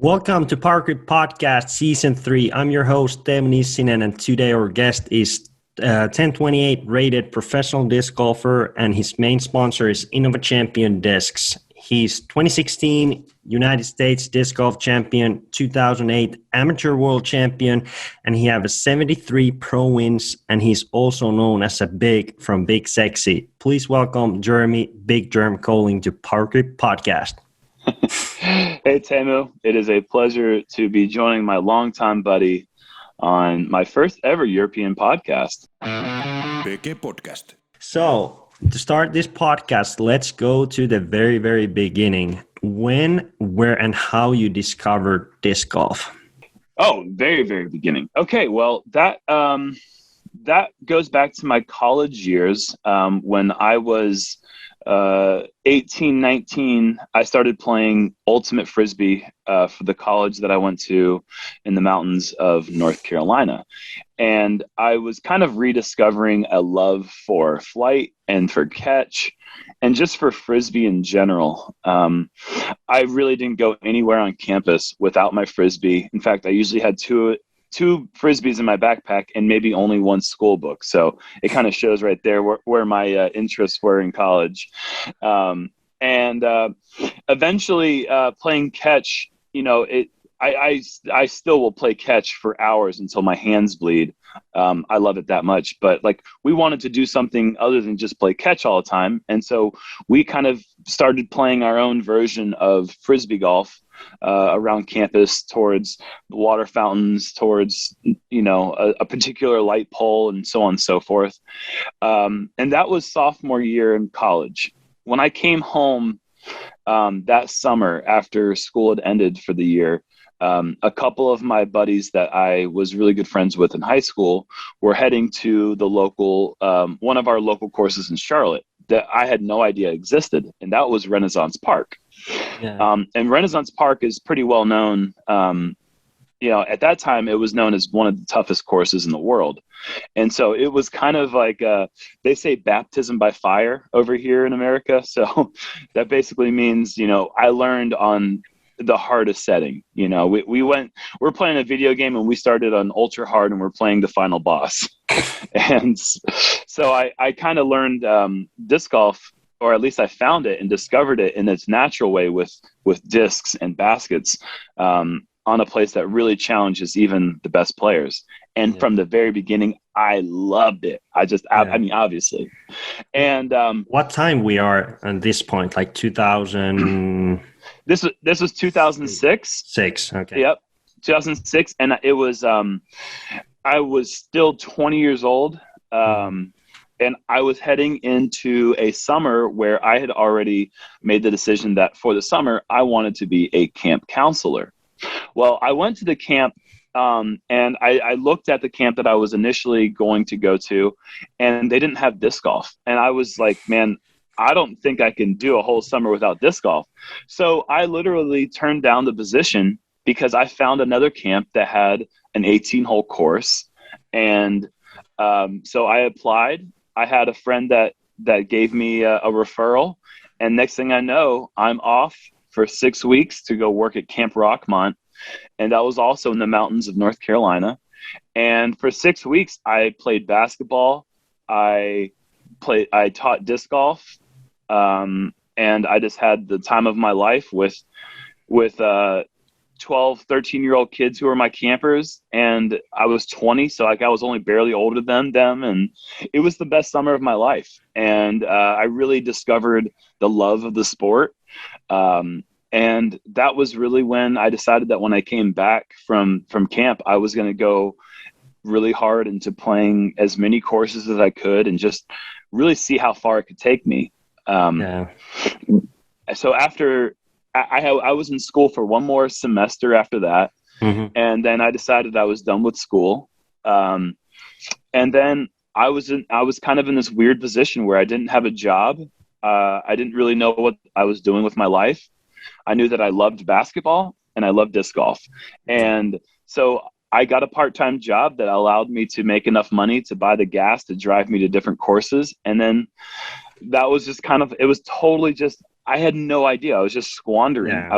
Welcome to Powergrip Podcast Season 3. I'm your host, Teemu Nissinen, and today our guest is 1028 rated professional disc golfer, and his main sponsor is Champion Discs. He's 2016 United States Disc Golf Champion, 2008 Amateur World Champion, and he has 73 pro wins, and he's also known as a Big from BigSexy. Please welcome Big Jerm Koling to Powergrip Podcast. Hey, Teemu. It is a pleasure to be joining my longtime buddy on my first ever European podcast. Podcast. So, to start this podcast, let's go to the very, very beginning. When, where, and how you discovered disc golf? Oh, very, very beginning. Okay, well, that goes back to my college years. When I was 18, 19, I started playing ultimate frisbee for the college that I went to in the mountains of North Carolina. And I was kind of rediscovering a love for flight and for catch and just for frisbee in general. I really didn't go anywhere on campus without my frisbee. In fact, I usually had two frisbees in my backpack and maybe only one school book. So it kind of shows right there where my interests were in college. And eventually playing catch, I still will play catch for hours until my hands bleed. I love it that much, but we wanted to do something other than just play catch all the time. And so we kind of started playing our own version of frisbee golf around campus, towards water fountains, towards, a particular light pole, and so on and so forth. And that was sophomore year in college. When I came home that summer after school had ended for the year, a couple of my buddies that I was really good friends with in high school were heading to the local, one of our local courses in Charlotte that I had no idea existed, and that was Renaissance Park. Yeah. And Renaissance Park is pretty well known. At that time, it was known as one of the toughest courses in the world. And so it was kind of like, they say baptism by fire over here in America. So that basically means, I learned on the hardest setting. We're playing a video game and we started on ultra hard and we're playing the final boss. And so I kind of learned disc golf, or at least I found it and discovered it in its natural way with discs and baskets on a place that really challenges even the best players. And from the very beginning, I loved it. I mean, obviously. And what time we are at this point? Like 2000? This was 2006. Okay. Yep, 2006, and it was I was still 20 years old. And I was heading into a summer where I had already made the decision that for the summer, I wanted to be a camp counselor. Well, I went to the camp and I looked at the camp that I was initially going to go to, and they didn't have disc golf. And I was like, man, I don't think I can do a whole summer without disc golf. So I literally turned down the position because I found another camp that had an 18-hole course. And so I applied. I had a friend that gave me a referral, and next thing I know, I'm off for 6 weeks to go work at Camp Rockmont, and that was also in the mountains of North Carolina. And for 6 weeks, I played basketball, I taught disc golf, and I just had the time of my life with 12, 13-year-old kids who were my campers, and I was 20, so I was only barely older than them, and it was the best summer of my life. And I really discovered the love of the sport, and that was really when I decided that when I came back from camp, I was going to go really hard into playing as many courses as I could and just really see how far it could take me. So after I was in school for one more semester after that. Mm-hmm. And then I decided I was done with school. And then I was kind of in this weird position where I didn't have a job. I didn't really know what I was doing with my life. I knew that I loved basketball and I loved disc golf. And so I got a part-time job that allowed me to make enough money to buy the gas to drive me to different courses. And then that was just it was totally just, I had no idea. I was just squandering. Yeah.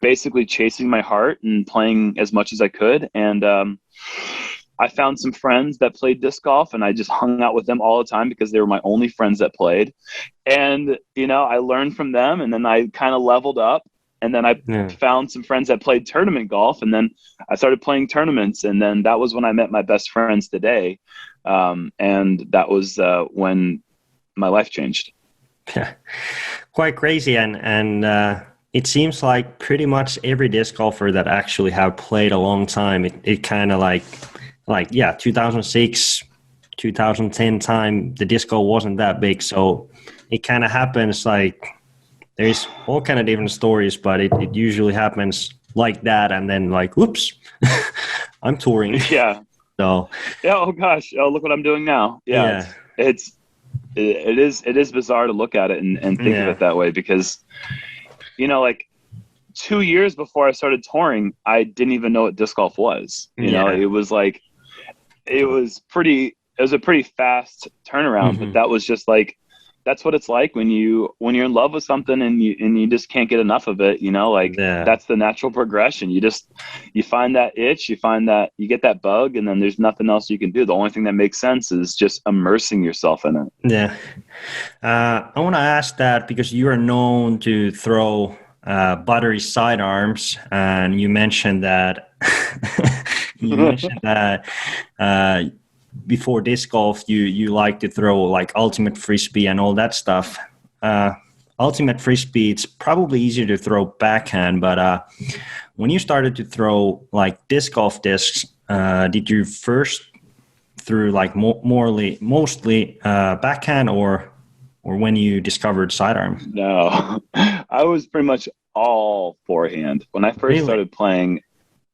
basically chasing my heart and playing as much as I could. And I found some friends that played disc golf, and I just hung out with them all the time because they were my only friends that played. And, I learned from them, and then I kind of leveled up. And then I found some friends that played tournament golf, and then I started playing tournaments. And then that was when I met my best friends today. And that was when my life changed. Quite crazy. And it seems like pretty much every disc golfer that actually have played a long time, it kind of like 2006, 2010 time, the disc golf wasn't that big. So it kind of happens like, there's all kind of different stories, but it usually happens like that. And then like, whoops, I'm touring. Yeah. So. Yeah. Oh gosh. Oh, look what I'm doing now. Yeah. It is bizarre to look at it and think of it that way, because, like 2 years before I started touring, I didn't even know what disc golf was. It was like, it was a pretty fast turnaround, but that was just like, that's what it's like when you're in love with something and you just can't get enough of it, that's the natural progression. You find that itch, you get that bug, and then there's nothing else you can do. The only thing that makes sense is just immersing yourself in it. Yeah. I want to ask that because you are known to throw buttery sidearms, and you mentioned that before disc golf, you like to throw like ultimate frisbee and all that stuff. Ultimate frisbee, it's probably easier to throw backhand, but when you started to throw like disc golf discs, did you first through like mostly backhand, or when you discovered sidearm? No, I was pretty much all forehand when I first started playing.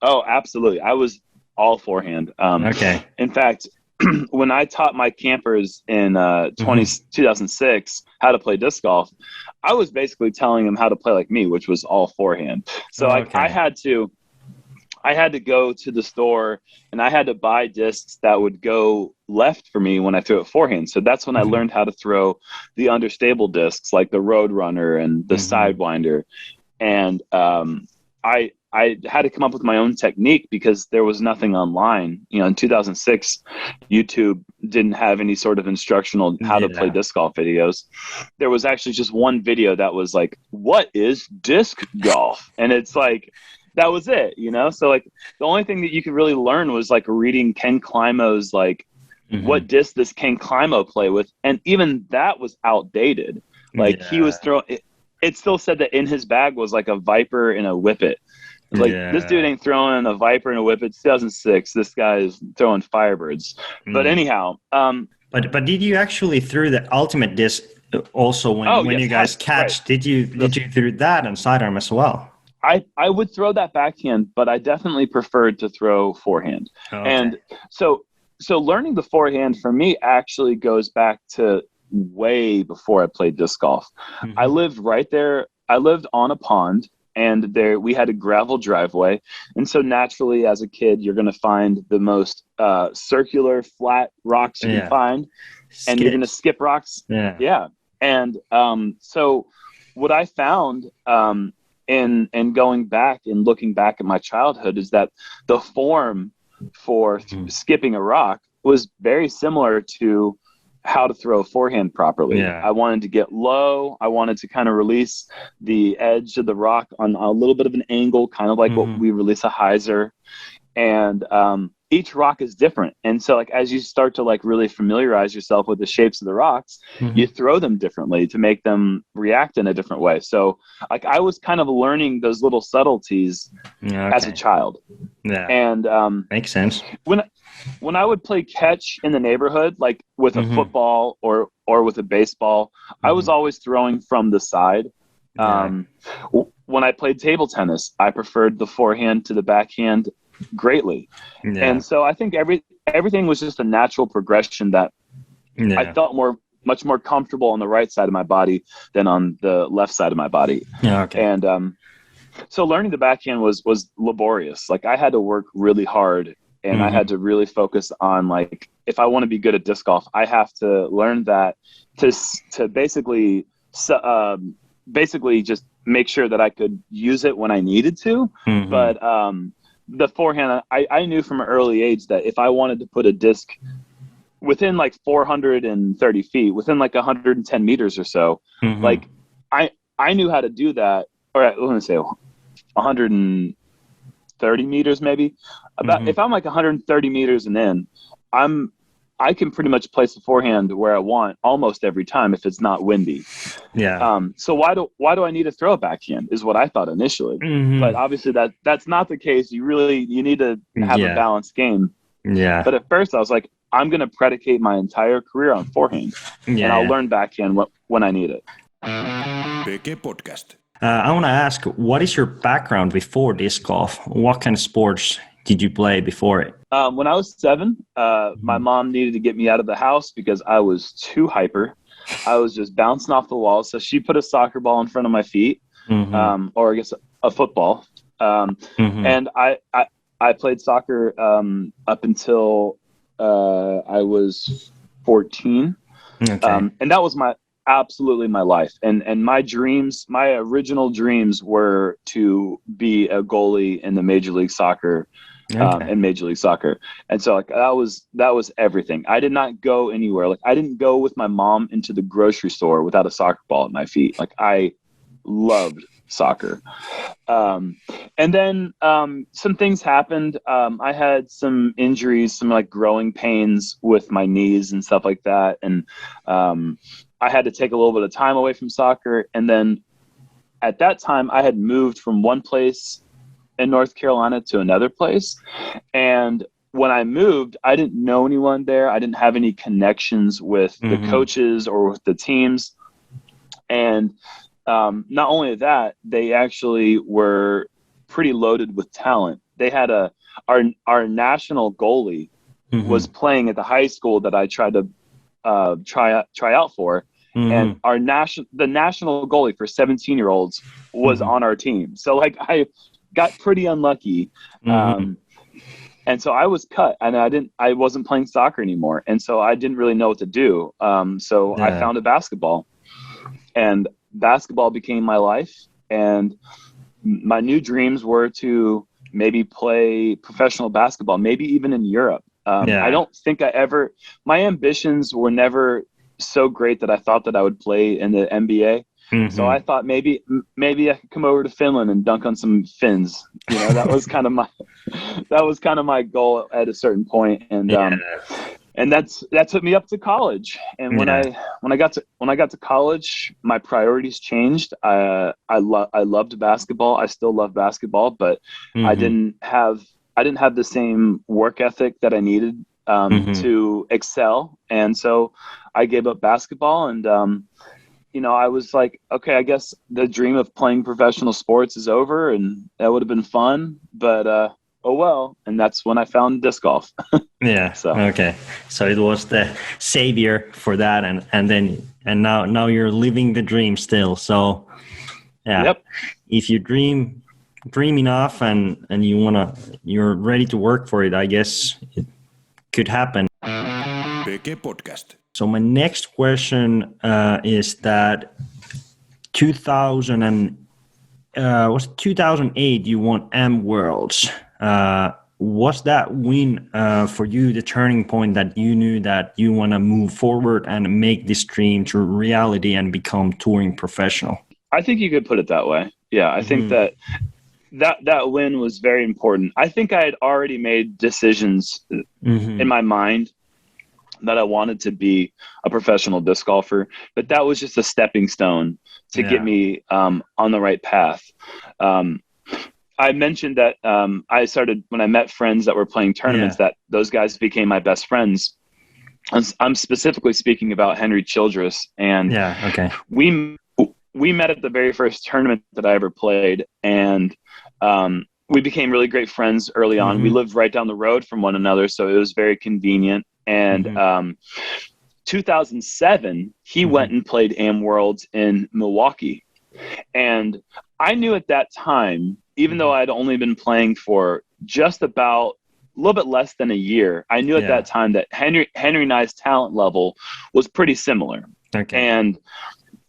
Oh, absolutely, I was all forehand. Okay. In fact, when I taught my campers in 2006 how to play disc golf, I was basically telling them how to play like me, which was all forehand. So I had to go to the store and I had to buy discs that would go left for me when I threw it forehand. So that's when I learned how to throw the understable discs like the Roadrunner and the Sidewinder. And I had to come up with my own technique because there was nothing online. In 2006, YouTube didn't have any sort of instructional how to play disc golf videos. There was actually just one video that was like, what is disc golf? And it's like, that was it, So like the only thing that you could really learn was like reading Ken Climo's like, what disc does Ken Climo play with? And even that was outdated. Like he was throwing, it still said that in his bag was like a Viper and a Whippet. Like this dude ain't throwing a Viper and a Whippet. 2006. This guy is throwing Firebirds. But anyhow, but did you actually throw the ultimate disc also when you guys catch? Right. Did you throw that on sidearm as well? I would throw that backhand, but I definitely preferred to throw forehand. Okay. And so learning the forehand for me actually goes back to way before I played disc golf. I lived right there. I lived on a pond. And there we had a gravel driveway. And so naturally, as a kid, you're going to find the most circular, flat rocks you can find. And you're going to skip rocks. Yeah. And so what I found in going back and looking back at my childhood is that the form for skipping a rock was very similar to how to throw forehand properly. I wanted to get low. I wanted to kind of release the edge of the rock on a little bit of an angle, kind of like what we release a hyzer. And each rock is different. And so like, as you start to like really familiarize yourself with the shapes of the rocks, you throw them differently to make them react in a different way. So like, I was kind of learning those little subtleties as a child. Yeah. And makes sense. When I would play catch in the neighborhood, like with a football or with a baseball, I was always throwing from the side. When I played table tennis, I preferred the forehand to the backhand greatly. And so I think everything was just a natural progression that I felt much more comfortable on the right side of my body than on the left side of my body. And so learning the backhand was laborious. Like I had to work really hard. And I had to really focus on like, if I want to be good at disc golf, I have to learn that to basically basically just make sure that I could use it when I needed to. Mm-hmm. But the forehand, I knew from an early age that if I wanted to put a disc within like 430 feet, within like 110 meters or so, Mm-hmm. like I knew how to do that. Or let me say 130 meters maybe. About Mm-hmm. if I'm like 130 meters and in, I can pretty much place the forehand where I want almost every time if it's not windy. Yeah. So why do I need to throw a backhand is what I thought initially. Mm-hmm. But obviously that's not the case. You need to have a balanced game. Yeah. But at first I was like, I'm going to predicate my entire career on forehand, and I'll learn backhand when I need it. BG Podcast. I want to ask, what is your background before disc golf? What kind of sports did you play before it? When I was 7, my mom needed to get me out of the house because I was too hyper. I was just bouncing off the walls. So she put a soccer ball in front of my feet, or I guess a football. And I played soccer up until I was 14. Okay. And that was absolutely my life. And my original dreams were to be a goalie in the Major League Soccer. In Major League Soccer. And so like that was everything. I did not go anywhere. Like I didn't go with my mom into the grocery store without a soccer ball at my feet. Like I loved soccer. And then some things happened. I had some injuries, some like growing pains with my knees and stuff like that. And I had to take a little bit of time away from soccer. And then at that time I had moved from one place in North Carolina to another place. And when I moved, I didn't know anyone there. I didn't have any connections with the coaches or with the teams. And not only that, they actually were pretty loaded with talent. They had our national goalie was playing at the high school that I tried to try out for. And the national goalie for 17-year-olds was on our team. So like I got pretty unlucky. And so I was cut, and I wasn't playing soccer anymore. And so I didn't really know what to do. I found a basketball, and basketball became my life. And my new dreams were to maybe play professional basketball, maybe even in Europe. I don't think my ambitions were never so great that I thought that I would play in the NBA. So I thought maybe I could come over to Finland and dunk on some Finns. You know, that was kind of my goal at a certain point. And and that took me up to college. And when I got to college, my priorities changed. I loved basketball. I still love basketball, but I didn't have the same work ethic that I needed to excel. And so I gave up basketball, and I was like, okay, I guess the dream of playing professional sports is over, and that would have been fun, but oh well. And that's when I found disc golf. Okay. So it was the savior for that, and now you're living the dream still. So if you dream enough and you're ready to work for it, I guess it could happen. BG Podcast. So my next question is that 2008 you won M Worlds. Was that win for you the turning point that you knew that you want to move forward and make this dream to reality and become touring professional? I think you could put it that way. Yeah, I think that win was very important. I think I had already made decisions in my mind that I wanted to be a professional disc golfer, but that was just a stepping stone to get me on the right path. I mentioned that I started when I met friends that were playing tournaments, that those guys became my best friends. I'm specifically speaking about Henry Childress, and we met at the very first tournament that I ever played, and we became really great friends early on. We lived right down the road from one another, so it was very convenient. And 2007, he went and played AM Worlds in Milwaukee. And I knew at that time, even though I'd only been playing for just about a little bit less than a year, I knew at that time that Henry and I's talent level was pretty similar. And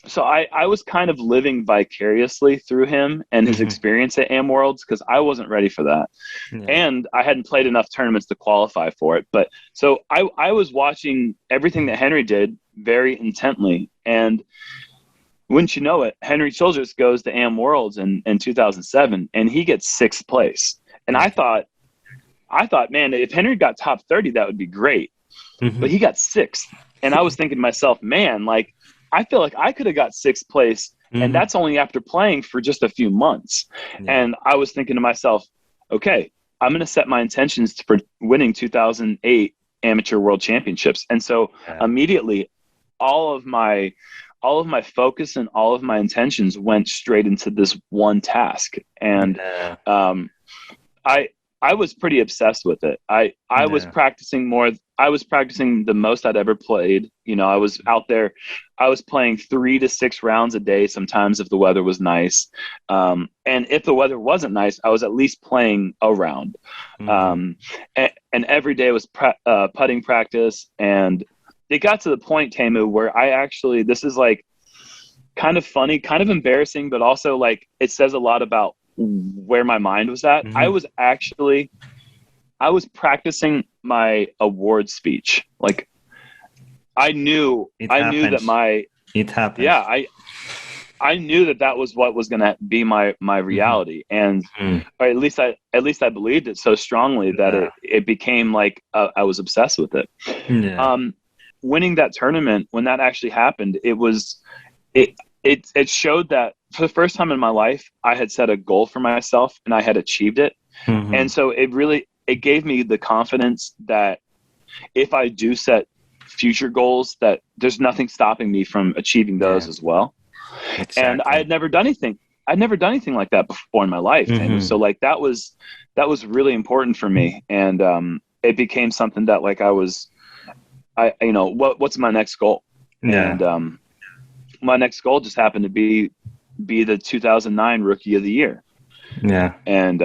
so I was kind of living vicariously through him and his experience at Am Worlds, because I wasn't ready for that. Yeah. And I hadn't played enough tournaments to qualify for it. But so I was watching everything that Henry did very intently. And wouldn't you know it, Henry Childress goes to Am Worlds in 2007, and he gets 6th place. And I thought, man, if Henry got top 30, that would be great. But he got 6th. And I was thinking to myself, man, like, I feel like I could have got 6th place, and that's only after playing for just a few months. Yeah. And I was thinking to myself, okay, I'm going to set my intentions for winning 2008 Amateur World Championships. And so immediately, all of my focus and all of my intentions went straight into this one task. And I was pretty obsessed with it. I was practicing more. I was practicing the most I'd ever played. You know, I was out there. I was playing 3 to 6 rounds a day, sometimes if the weather was nice. And if the weather wasn't nice, I was at least playing a round. And every day was putting practice. And it got to the point, Teemu, where I actually, this is like kind of funny, kind of embarrassing, but also like it says a lot about where my mind was at. I was practicing my award speech. Like I knew that it happened. Yeah. I knew that was what was going to be my reality. And or at least I believed it so strongly that it became like, I was obsessed with it. Yeah. Winning that tournament, when that actually happened, it showed that for the first time in my life, I had set a goal for myself and I had achieved it. And so it gave me the confidence that if I do set future goals, that there's nothing stopping me from achieving those as well. Exactly. And I had never done anything. I'd never done anything like that before in my life. And so like, that was really important for me. And it became something that like what's my next goal? Yeah. And my next goal just happened to be the 2009 Rookie of the Year. Yeah. And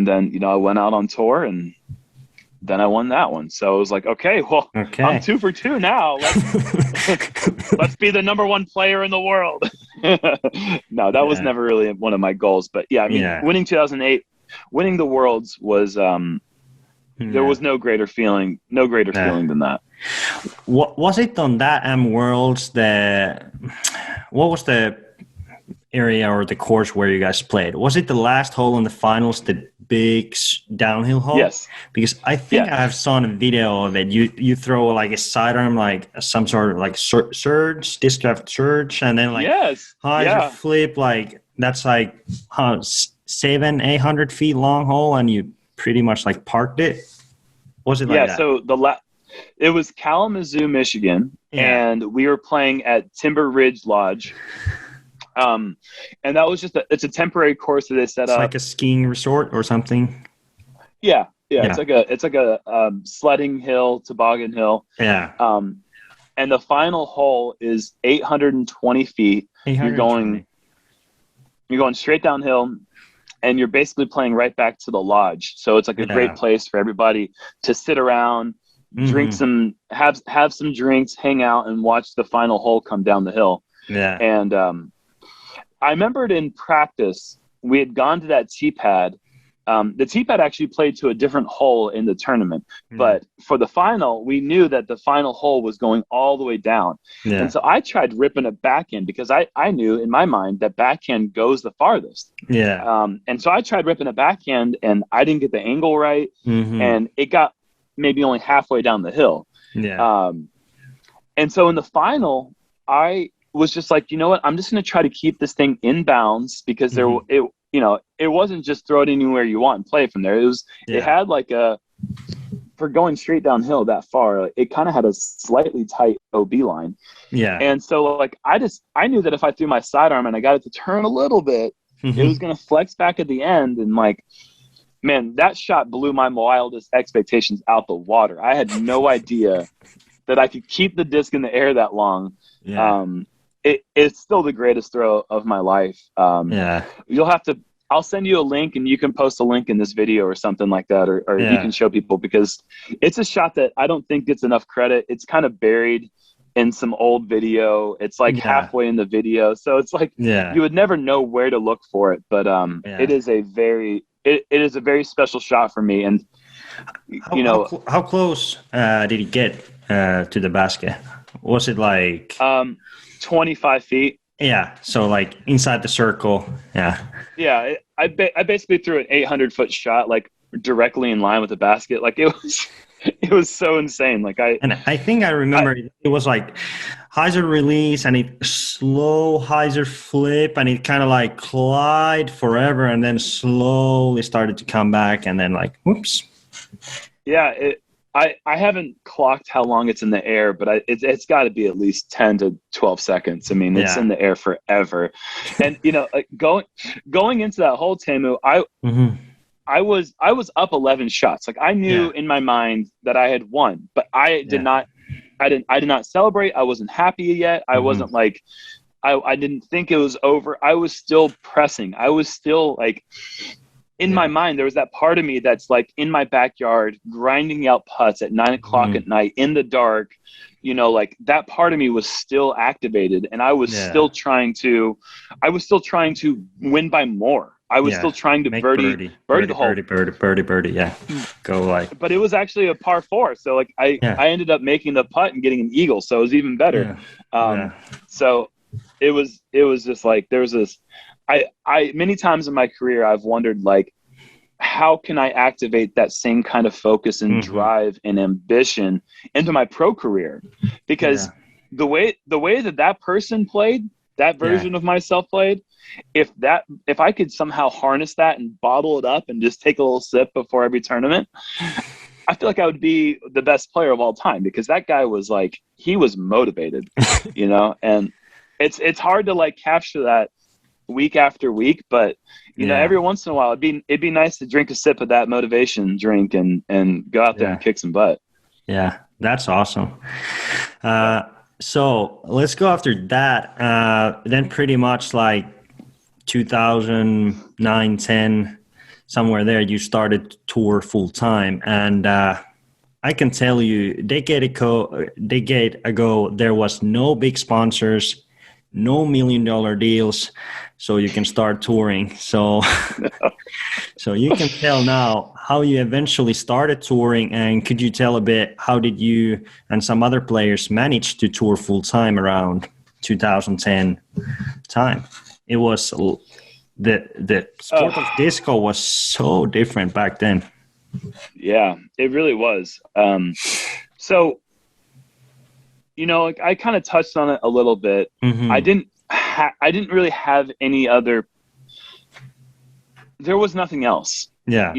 then, you know, I went out on tour and then I won that one. So I was like, okay, I'm 2 for 2 now. Let's be the number 1 player in the world. No, that was never really one of my goals. But yeah, I mean, winning 2008, winning the Worlds was, there was no greater feeling than that. What was it on that Am Worlds? What was the area or the course where you guys played? Was it the last hole in the finals, the big downhill hole? Yes. Because I think I have saw a video of it. You throw like a sidearm, like some sort of like surge, disc draft surge, and then like you flip, like that's like 700-800 feet long hole, and you pretty much like parked it. Was it like that? So it was Kalamazoo, Michigan, and we were playing at Timber Ridge Lodge. And that was it's a temporary course that they set up. It's like a skiing resort or something. Yeah. It's like a sledding hill, toboggan hill. Yeah. And the final hole is 820 feet. You're going straight downhill, and you're basically playing right back to the lodge. So it's like a great place for everybody to sit around, drink have some drinks, hang out, and watch the final hole come down the hill. Yeah. And I remembered in practice, we had gone to that tee pad. The tee pad actually played to a different hole in the tournament. But for the final, we knew that the final hole was going all the way down. Yeah. And so I tried ripping a backhand because I knew in my mind that backhand goes the farthest. Yeah. And so I tried ripping a backhand, and I didn't get the angle right. And it got maybe only halfway down the hill. Yeah. And so in the final, I was just like, you know what? I'm just going to try to keep this thing in bounds, because it wasn't just throw it anywhere you want and play from there. It had like for going straight downhill that far, it kind of had a slightly tight OB line. Yeah. And so like, I knew that if I threw my sidearm and I got it to turn a little bit, it was going to flex back at the end. And like, man, that shot blew my wildest expectations out the water. I had no idea that I could keep the disc in the air that long. Yeah. It's still the greatest throw of my life. I'll send you a link, and you can post a link in this video or something like that, or you can show people, because it's a shot that I don't think gets enough credit. It's kind of buried in some old video. It's like halfway in the video. So it's like you would never know where to look for it. But it is a very special shot for me. And how close did he get to the basket? Was it like 25 feet? Yeah, so like inside the circle. Yeah. I basically threw an 800-foot shot, like directly in line with the basket. Like it was so insane. Like I think I remember it was like hyzer release and it slow hyzer flip and it kind of like glide forever and then slowly started to come back and then like whoops. Yeah, I haven't clocked how long it's in the air, but it's got to be at least 10 to 12 seconds. I mean, it's in the air forever. And like going into that hole, Teemu, I was up 11 shots. Like I knew in my mind that I had won, but I did not celebrate. I wasn't happy yet. I wasn't like I didn't think it was over. I was still pressing. I was still like in my mind, there was that part of me that's like in my backyard grinding out putts at 9 o'clock at night in the dark. Like that part of me was still activated, and I was still trying to win by more. I was still trying to birdie the hole. Birdie. Yeah. Go like. But it was actually a par 4. So like I ended up making the putt and getting an eagle. So it was even better. So it was just like, there was this, I many times in my career, I've wondered like, how can I activate that same kind of focus and drive and ambition into my pro career? Because the way that person played, that version of myself played, if I could somehow harness that and bottle it up and just take a little sip before every tournament, I feel like I would be the best player of all time, because that guy was like, he was motivated, and it's hard to like capture that week after week, but every once in a while it'd be nice to drink a sip of that motivation drink and go out there and kick some butt. Yeah, that's awesome. So let's go after that. Then pretty much like 2009, 10, somewhere there, you started to tour full time. And I can tell you, decade ago, there was no big sponsors, no $1 million deals, so you can start touring. So, so you can tell now how you eventually started touring, and could you tell a bit how did you and some other players manage to tour full time around 2010 time? It was the sport of disco was so different back then. Yeah, it really was. So, like I kind of touched on it a little bit. I didn't really have any other. There was nothing else. Yeah.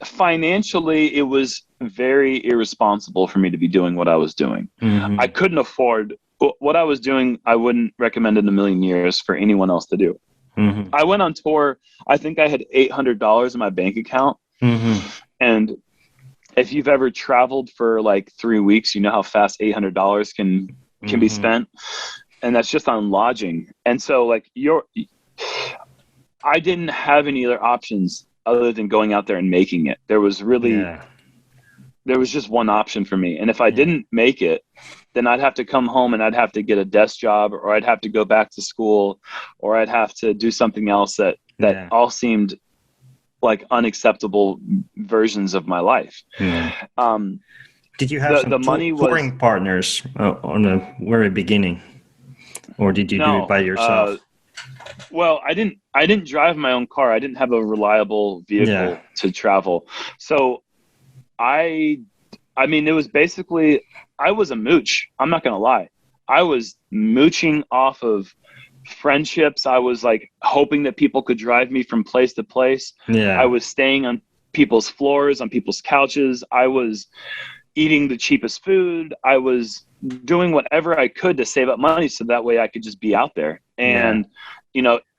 Financially, it was very irresponsible for me to be doing what I was doing. I couldn't afford what I was doing. I wouldn't recommend in a million years for anyone else to do. I went on tour. I think I had $800 in my bank account. And if you've ever traveled for like 3 weeks, you know how fast $800 can be spent. And that's just on lodging. And so like I didn't have any other options other than going out there and making it. There was just one option for me. And if I didn't make it, then I'd have to come home and I'd have to get a desk job, or I'd have to go back to school, or I'd have to do something else that all seemed like unacceptable versions of my life. Did you have some touring partners on the very beginning, or did you do it by yourself? Well, I didn't drive my own car. I didn't have a reliable vehicle to travel. So I mean, it was basically, I was a mooch. I'm not going to lie. I was mooching off of friendships. I was like hoping that people could drive me from place to place. I was staying on people's floors, on people's couches. I was eating the cheapest food. I was doing whatever I could to save up money so that way I could just be out there. And,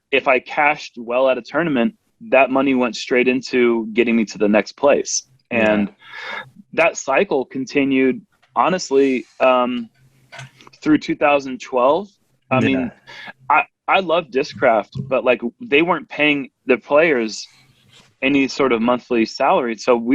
if I cashed well at a tournament, that money went straight into getting me to the next place. And that cycle continued, honestly, through 2012. I mean, I love Discraft, but like they weren't paying the players any sort of monthly salary. So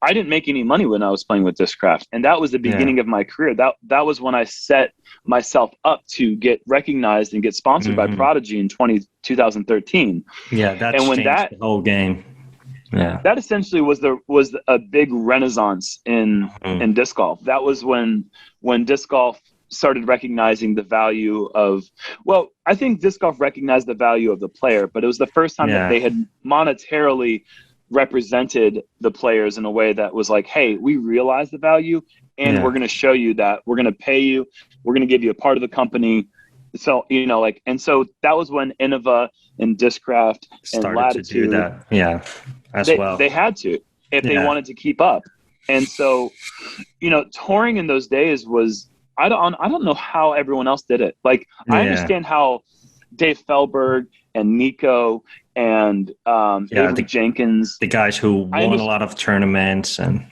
I didn't make any money when I was playing with Discraft. And that was the beginning of my career. That was when I set myself up to get recognized and get sponsored by Prodigy in 2013. Yeah, that changed the whole game. Yeah, that essentially was a big renaissance in disc golf. That was when disc golf started recognizing the value of, well, I think disc golf recognized the value of the player, but it was the first time that they had monetarily represented the players in a way that was like, hey, we realize the value, and we're going to show you that. We're going to pay you. We're going to give you a part of the company. So, and so that was when Innova and Discraft and Latitude to do that. Yeah, they had to, if they wanted to keep up. And so, touring in those days was, I don't know how everyone else did it. Like, I understand how Dave Felberg and Nico and Avery Jenkins, the guys who won a lot of tournaments, and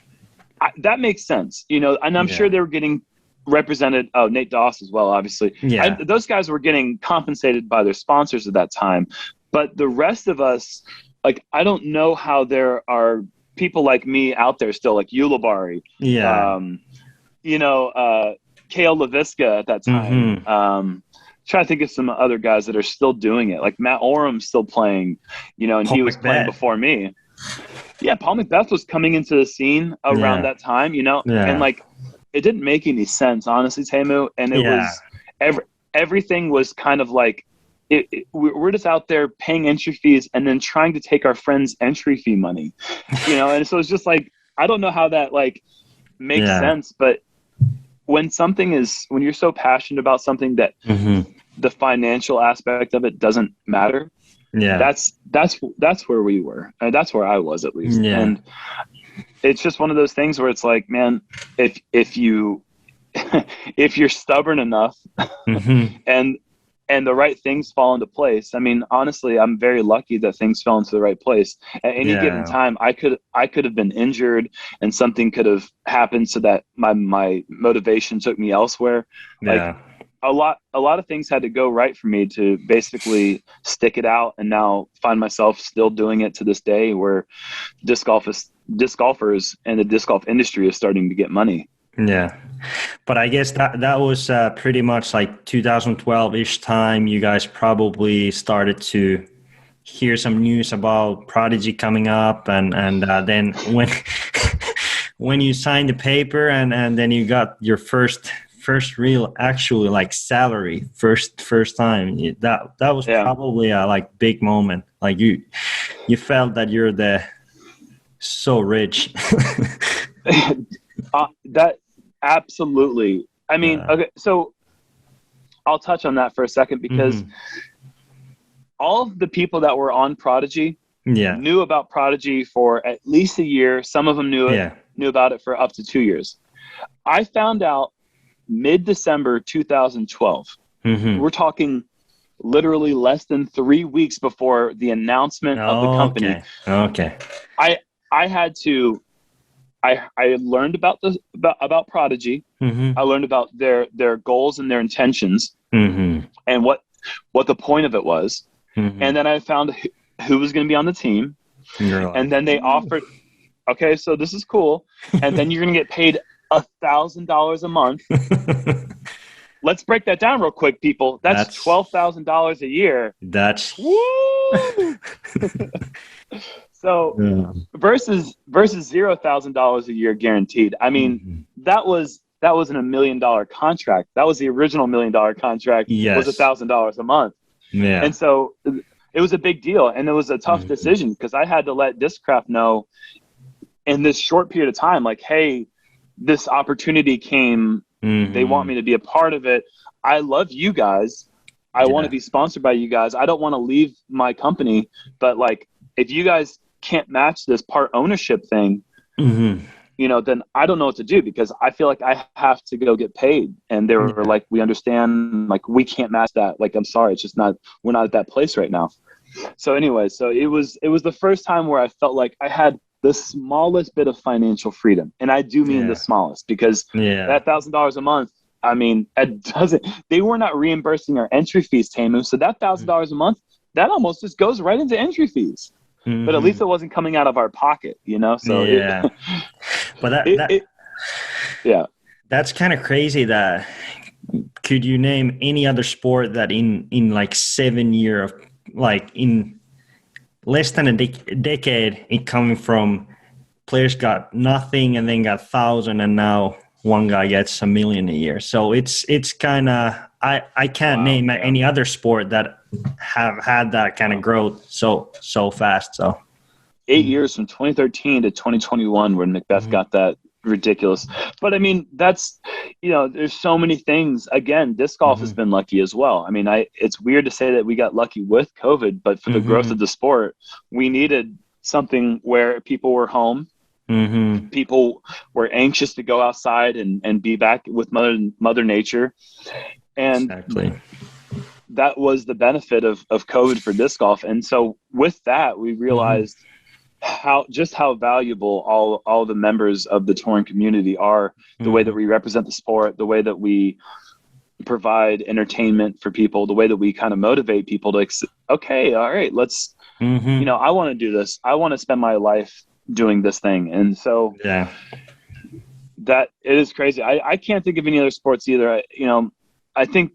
that makes sense, and I'm sure they were getting represented. Oh, Nate Doss as well, obviously. Yeah, those guys were getting compensated by their sponsors at that time. But the rest of us, like, I don't know how there are people like me out there still, like Ulibarri, Kale LaVisca at that time. Trying to think of some other guys that are still doing it. Like Matt Orum's still playing, and Paul he was playing before me. Yeah, Paul McBeth was coming into the scene around that time, and like, it didn't make any sense, honestly, Teemu. And it was everything was kind of like, we're just out there paying entry fees and then trying to take our friends' entry fee money, and so it's just like, I don't know how that like makes sense, but when you're so passionate about something that the financial aspect of it doesn't matter, that's where we were. And that's where I was, at least. Yeah. And it's just one of those things where it's like, man, if you're stubborn enough and the right things fall into place. I mean, honestly, I'm very lucky that things fell into the right place. At any given time, I could have been injured and something could have happened so that my motivation took me elsewhere. Like, a lot of things had to go right for me to basically stick it out, and now find myself still doing it to this day, where disc golfers and the disc golf industry is starting to get money. Yeah, but I guess that was pretty much like 2012-ish time. You guys probably started to hear some news about Prodigy coming up, and then when you signed the paper and then you got your first real actual like salary first time, that was probably a like big moment. Like you felt that you're so rich. That absolutely. I mean, okay, so I'll touch on that for a second, because all of the people that were on Prodigy knew about Prodigy for at least a year. Some of them knew about it for up to 2 years. I found out mid-December 2012. We're talking literally less than 3 weeks before the announcement of the company. Okay. I had to. I learned about Prodigy. I learned about their goals and their intentions, and what the point of it was. And then I found who was going to be on the team. And then they offered, okay, so this is cool. And then you're going to get paid $1,000 a month. Let's break that down real quick, people. That's $12,000 a year. That's woo. So versus $0,000 a year guaranteed. I mean, that wasn't $1 million contract. That was the original $1 million contract. Was $1,000 a month. Yeah. And so it was a big deal, and it was a tough decision, because I had to let Discraft know in this short period of time, like, hey, this opportunity came. They want me to be a part of it. I love you guys. I want to be sponsored by you guys. I don't want to leave my company, but like, if you guys can't match this part ownership thing, then I don't know what to do, because I feel like I have to go get paid. And they were like, we understand, like, we can't match that. Like, I'm sorry, it's just not, we're not at that place right now. So anyway, so it was the first time where I felt like I had the smallest bit of financial freedom. And I do mean the smallest, because that $1,000 a month, I mean, they were not reimbursing our entry fees, Teemu. So that $1,000 a month, that almost just goes right into entry fees. but at least it wasn't coming out of our pocket, So yeah, but yeah, that's kind of crazy. That could you name any other sport that in like 7 years, like in less than a decade, it coming from players got nothing and then got 1,000, and now one guy gets 1 million a year. So it's kind of I can't name any other sport that have had that kind of growth so fast. So 8 years from 2013 to 2021 where Macbeth got that ridiculous. But I mean, that's, there's so many things. Again, disc golf has been lucky as well. I mean, it's weird to say that we got lucky with COVID, but for the growth of the sport, we needed something where people were home. People were anxious to go outside and be back with mother nature. And exactly. That was the benefit of COVID for disc golf. And so with that, we realized how valuable all the members of the touring community are, the way that we represent the sport, the way that we provide entertainment for people, the way that we kind of motivate people to, okay, all right, let's, I want to do this. I want to spend my life doing this thing. And so that it is crazy. I can't think of any other sports either. I think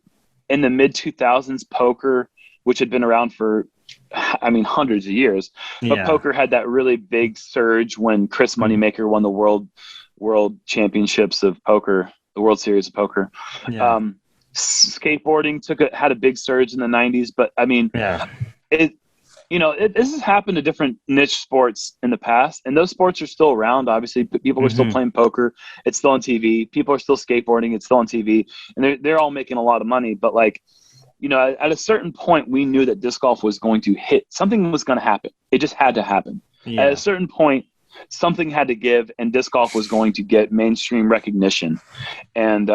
in the mid 2000s, poker, which had been around for, hundreds of years, but poker had that really big surge when Chris Moneymaker won the world championships of poker, the World Series of Poker. Skateboarding had a big surge in the 90s, but this has happened to different niche sports in the past, and those sports are still around. Obviously, people are still playing poker. It's still on TV. People are still skateboarding. It's still on TV, and they're all making a lot of money. But at a certain point, we knew that disc golf was going to hit. Something was going to happen. It just had to happen. Yeah. At a certain point, something had to give, and disc golf was going to get mainstream recognition. And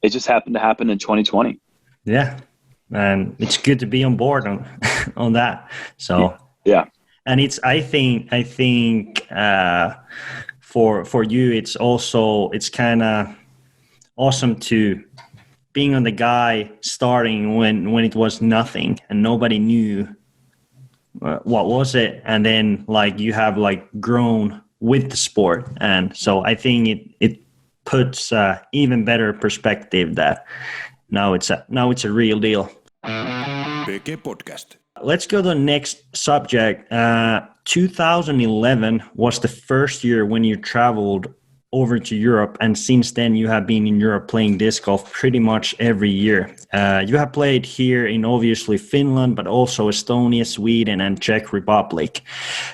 it just happened to happen in 2020. Yeah. And it's good to be on board on that. So yeah. And I think for you, it's kind of awesome to being on the guy starting when it was nothing and nobody knew what was it, and then you have grown with the sport, and so I think it puts even better perspective that now it's a real deal. BG Podcast. Let's go to the next subject. 2011 was the first year when you traveled over to Europe, and since then you have been in Europe playing disc golf pretty much every year. You have played here in obviously Finland, but also Estonia, Sweden, and Czech Republic.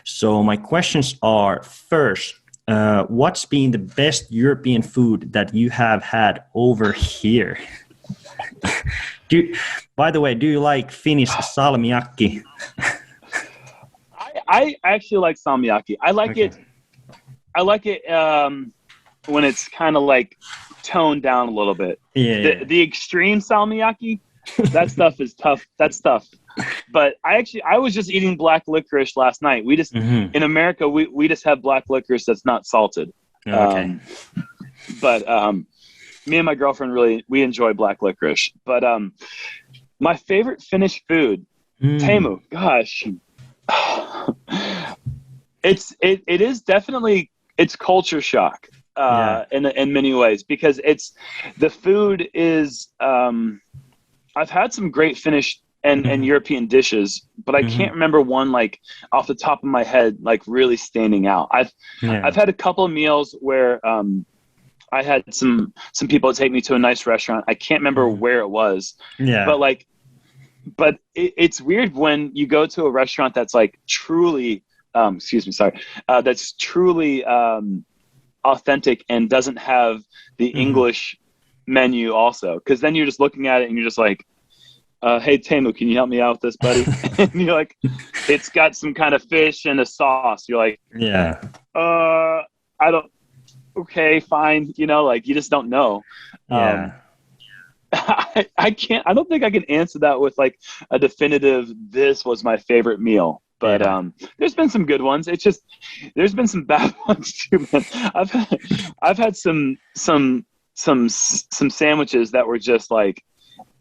So my questions are, first, what's been the best European food that you have had over here? By the way, do you like Finnish salmiakki? I actually like salmiakki. I like it when it's kind of toned down a little bit. The extreme salmiakki, that stuff is tough. That's tough. But I was just eating black licorice last night. We just in America we just have black licorice that's not salted. Okay. But me and my girlfriend we enjoy black licorice. But my favorite Finnish food, Teemu. Gosh, it is definitely, it's culture shock in many ways, because the food is. I've had some great Finnish and European dishes, but I can't remember one off the top of my head really standing out. I've had a couple of meals where I had some people take me to a nice restaurant. I can't remember where it was. Yeah. But it's weird when you go to a restaurant that's truly that's truly authentic and doesn't have the English menu also, because then you're just looking at it and you're just hey Teemu, can you help me out with this, buddy? And you're it's got some kind of fish and a sauce. You're I don't. Okay, fine. You just don't know. Yeah. I don't think I can answer that with a definitive, this was my favorite meal. But there's been some good ones. It's just, there's been some bad ones too, man. I've had some sandwiches that were just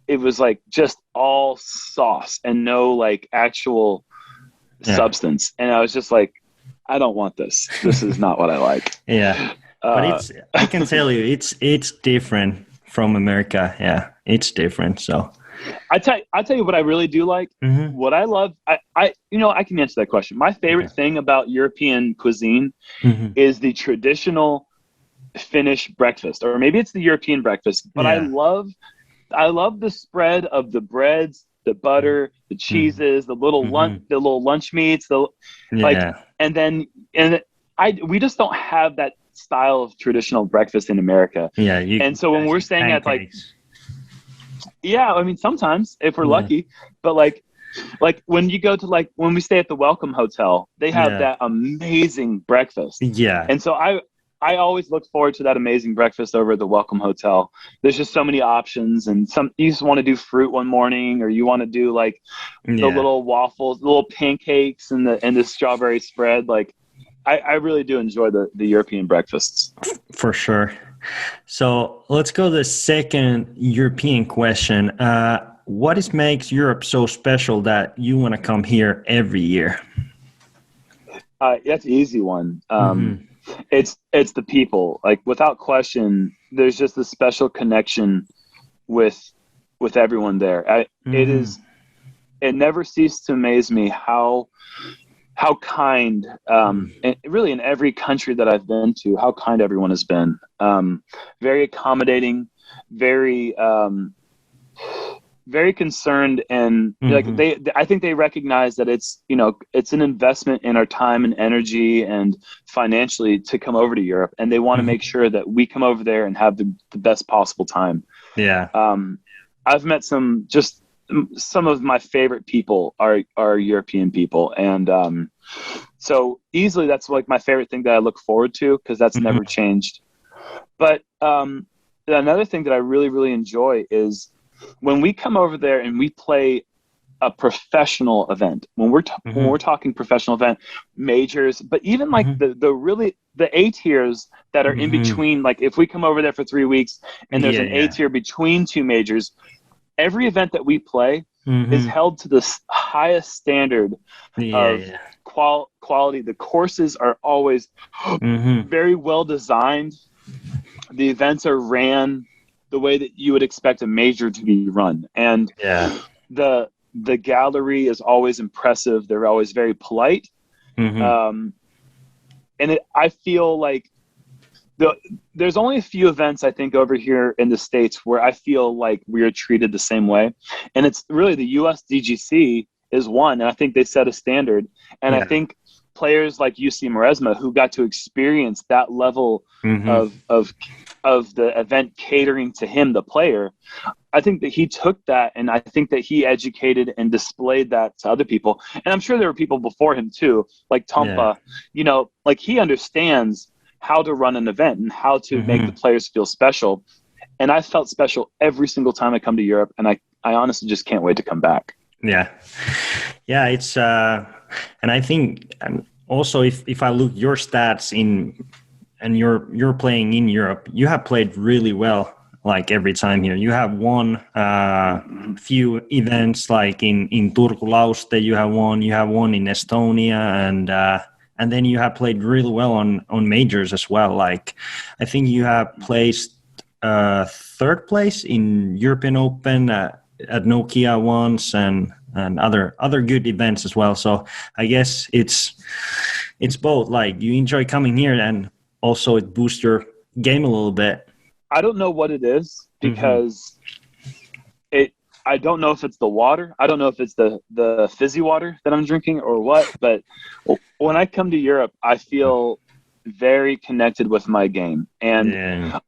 it was just all sauce and no actual substance. And I was just like, I don't want this. This is not what I like. Yeah. But I can tell you, it's different from America. Yeah, it's different. So I tell you what I really do like. What I love, I can answer that question. My favorite thing about European cuisine is the traditional Finnish breakfast, or maybe it's the European breakfast. But I love the spread of the breads, the butter, the cheeses, the little lunch meats, we just don't have that style of traditional breakfast in America. Yeah, and so when we're staying pancakes. Sometimes if we're lucky, but like when you go to when we stay at the Welcome Hotel, they have that amazing breakfast. Yeah, and so I always look forward to that amazing breakfast over at the Welcome Hotel. There's just so many options, and you just want to do fruit one morning, or you want to do the little waffles, the little pancakes, and the strawberry spread. I really do enjoy the European breakfasts. For sure. So let's go to the second European question. What makes Europe so special that you want to come here every year? That's an easy one. It's the people. Without question, there's just a special connection with everyone there. It never ceased to amaze me how kind, and really in every country that I've been to, how kind everyone has been. Very accommodating, very concerned, and I think they recognize that it's an investment in our time and energy and financially to come over to Europe, and they want to make sure that we come over there and have the best possible time. Yeah. I've met some of my favorite people are European people, and so easily that's my favorite thing that I look forward to, because that's never changed. But another thing that I really, really enjoy is when we come over there and we play a professional event. When we're talking professional event, majors, but even the A tiers that are in between. If we come over there for 3 weeks and there's an A tier between two majors, every event that we play is held to the highest standard of quality. The courses are always very well designed. The events are ran the way that you would expect a major to be run. And the gallery is always impressive. They're always very polite. I feel like there's only a few events, I think, over here in the States where I feel like we are treated the same way. And it's really the USDGC is one. And I think they set a standard. And I think players like UC Maresma, who got to experience that level of the event catering to him, the player, I think that he took that, and I think that he educated and displayed that to other people. And I'm sure there were people before him too, like Tompa, he understands how to run an event and how to make the players feel special. And I felt special every single time I come to Europe, and I honestly just can't wait to come back. Yeah. Yeah, it's and I think also if I look your stats and you're playing in Europe, you have played really well every time here. You have won few events in Turku Lauste, you have won in Estonia, and then you have played really well on majors as well. I think you have placed third place in European Open at Nokia once, and other good events as well. So I guess it's both. You enjoy coming here, and also it boosts your game a little bit. I don't know what it is, because I don't know if it's the water. I don't know if it's the fizzy water that I'm drinking or what, but when I come to Europe, I feel very connected with my game. And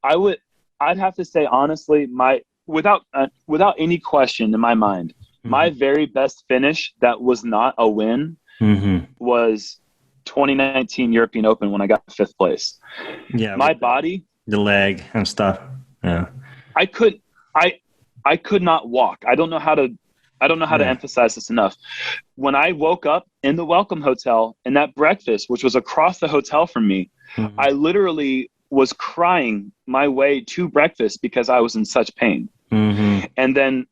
I'd have to say, honestly, without any question in my mind, my very best finish that was not a win was 2019 European Open when I got 5th place. Yeah. My body, the leg and stuff. Yeah. I could not walk. I don't know how to emphasize this enough. When I woke up in the Welcome Hotel and that breakfast, which was across the hotel from me, I literally was crying my way to breakfast because I was in such pain. And then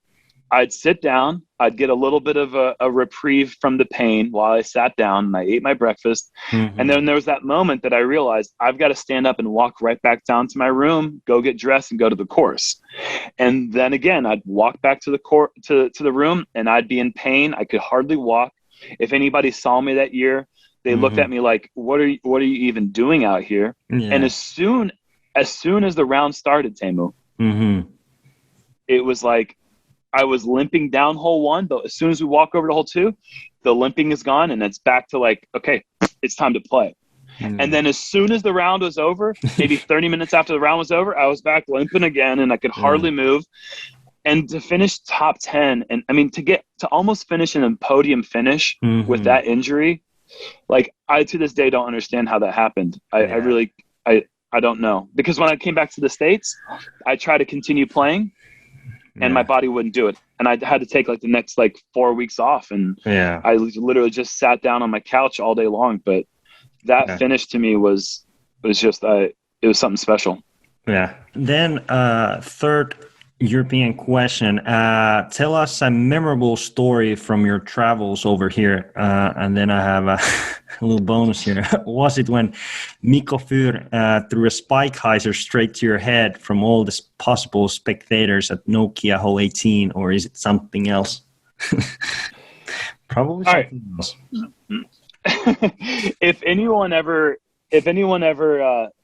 I'd sit down, I'd get a little bit of a reprieve from the pain while I sat down and I ate my breakfast. And then there was that moment that I realized I've got to stand up and walk right back down to my room, go get dressed and go to the course. And then again, I'd walk back to the the room and I'd be in pain. I could hardly walk. If anybody saw me that year, they looked at me like, what are you even doing out here? Yeah. And as soon as the round started, Teemu, it was like I was limping down hole 1, but as soon as we walk over to hole 2, the limping is gone and it's back to like, okay, it's time to play. And then as soon as the round was over, maybe 30 minutes after the round was over, I was back limping again and I could hardly move. And to finish top 10, and I mean, to almost finish in a podium finish with that injury, like I to this day don't understand how that happened. I don't know, because when I came back to the States, I tried to continue playing and my body wouldn't do it. And I had to take like the next like 4 weeks off. And I literally just sat down on my couch all day long. But that finish to me was just, it was something special. Yeah. Then third European question. Tell us a memorable story from your travels over here. And then I have a little bonus here. Was it when Mikko Fyr threw a spike hyzer straight to your head from all the possible spectators at Nokia Hole 18, or is it something else? Probably something else. If anyone ever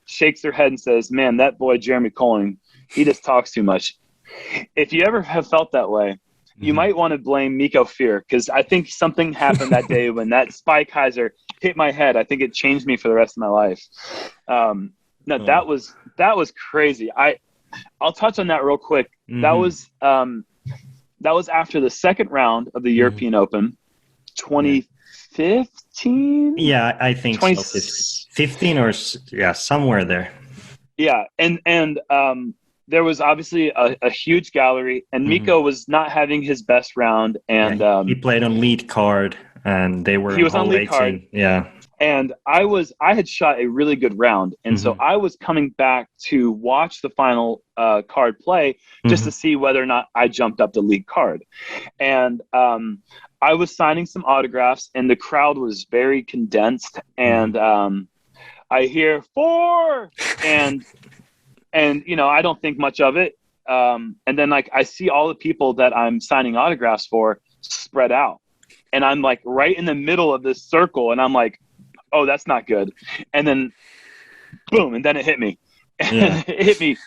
shakes their head and says, "Man, that boy Jeremy Koling, he just talks too much." If you ever have felt that way, you might want to blame Mikko Fyr, because I think something happened that day when that spike hyzer hit my head. I think it changed me for the rest of my life. That was crazy. I'll touch on that real quick. That was after the second round of the European Open, 2015. Yeah, I think 15 or somewhere there. Yeah, and there was obviously a huge gallery, and Mikko was not having his best round. And he played on lead card, and he was on lead 18. Card. Yeah, and I had shot a really good round, and so I was coming back to watch the final card play just to see whether or not I jumped up the lead card. And I was signing some autographs, and the crowd was very condensed, and I hear 4 and you know, I don't think much of it. And then like I see all the people that I'm signing autographs for spread out, and I'm like right in the middle of this circle, and I'm like, oh, that's not good. And then boom, and then it hit me. Yeah. It hit me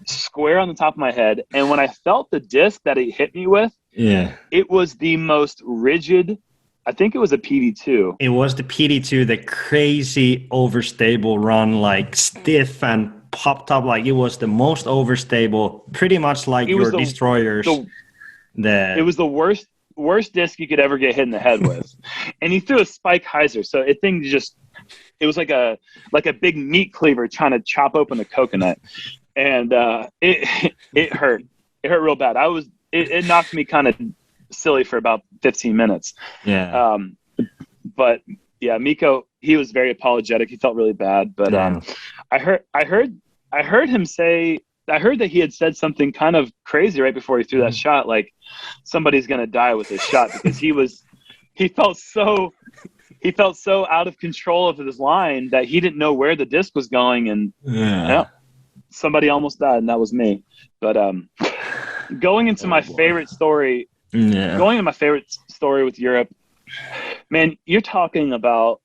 square on the top of my head. And when I felt the disc that it hit me with, it was the most rigid. I think it was a PD2. It was the PD2, the crazy overstable run, like stiff and popped up, like it was the most overstable, pretty much like your destroyers. It was the worst disc you could ever get hit in the head with. And he threw a spike hyzer, so it was like a big meat cleaver trying to chop open a coconut. And it hurt. It hurt real bad. It knocked me kind of silly for about 15 minutes. Yeah. But yeah, Mikko, he was very apologetic. He felt really bad, but I heard him say, I heard that he had said something kind of crazy right before he threw that shot, like somebody's going to die with this shot, because he felt so out of control of his line that he didn't know where the disc was going, and somebody almost died, and that was me. But going into my favorite story with Europe, man, you're talking about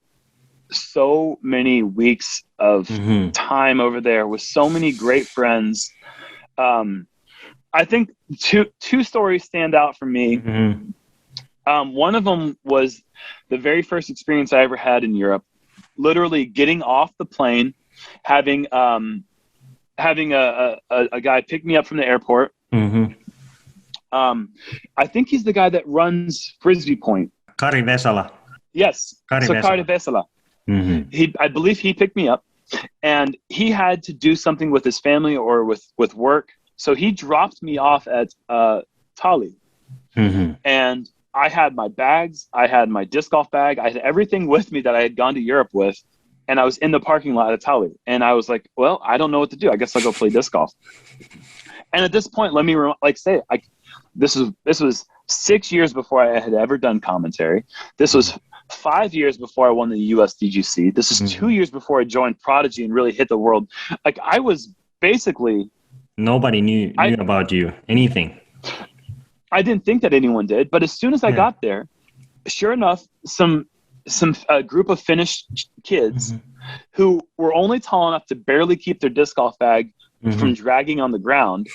so many weeks of time over there with so many great friends. I think two stories stand out for me. One of them was the very first experience I ever had in Europe, literally getting off the plane, having a guy pick me up from the airport. I think he's the guy that runs Frisbee Point. Kari Vesala. Yes. Kari Vesala. I believe he picked me up, and he had to do something with his family or with work. So he dropped me off at Tali. And I had my bags, I had my disc golf bag, I had everything with me that I had gone to Europe with. And I was in the parking lot at Tali. And I was like, well, I don't know what to do. I guess I'll go play disc golf. And at this point, let me say, this was 6 years before I had ever done commentary. This was 5 years before I won the USDGC. This is 2 years before I joined Prodigy and really hit the world. Like, I was basically... Nobody knew about you, anything. I didn't think that anyone did, but as soon as I got there, sure enough, some group of Finnish kids who were only tall enough to barely keep their disc golf bag from dragging on the ground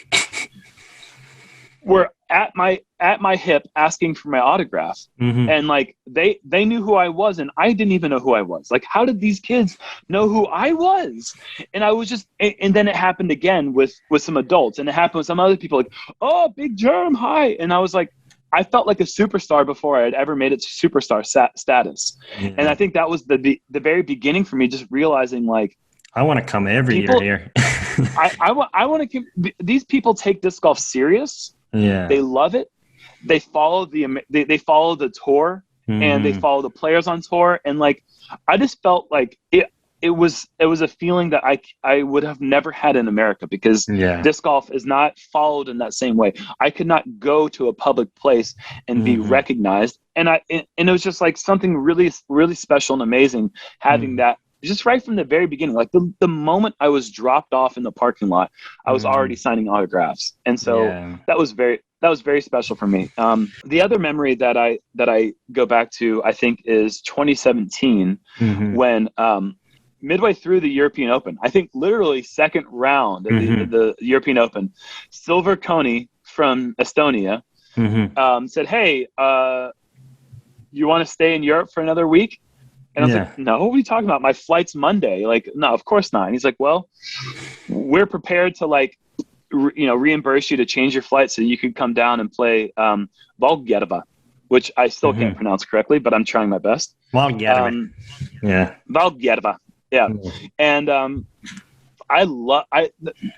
were at my hip asking for my autograph. And like they knew who I was, and I didn't even know who I was. Like, how did these kids know who I was? And I was just, and then it happened again with some adults, and it happened with some other people, like, oh, Big Jerm, hi. And I was like, I felt like a superstar before I had ever made it to superstar status. And I think that was the very beginning for me, just realizing, like, I want to come every year here. I want to. These people take disc golf serious. Yeah, they love it. They follow they follow the tour, and they follow the players on tour. And like, I just felt like it was a feeling that I would have never had in America, because disc golf is not followed in that same way. I could not go to a public place and be recognized, and it was just like something really, really special and amazing having that. Just right from the very beginning, like the moment I was dropped off in the parking lot, I was already signing autographs, and so that was very special for me. The other memory that I go back to, I think, is 2017 when midway through the European Open, I think literally second round of the European Open, Silver Koni from Estonia said, "Hey, you want to stay in Europe for another week?" And I was like, no, what are you talking about? My flight's Monday. Like, no, of course not. And he's like, well, we're prepared to, like, reimburse you to change your flight so you could come down and play Valgerva, which I still can't pronounce correctly, but I'm trying my best. Valgerva. Valgerva. Yeah. And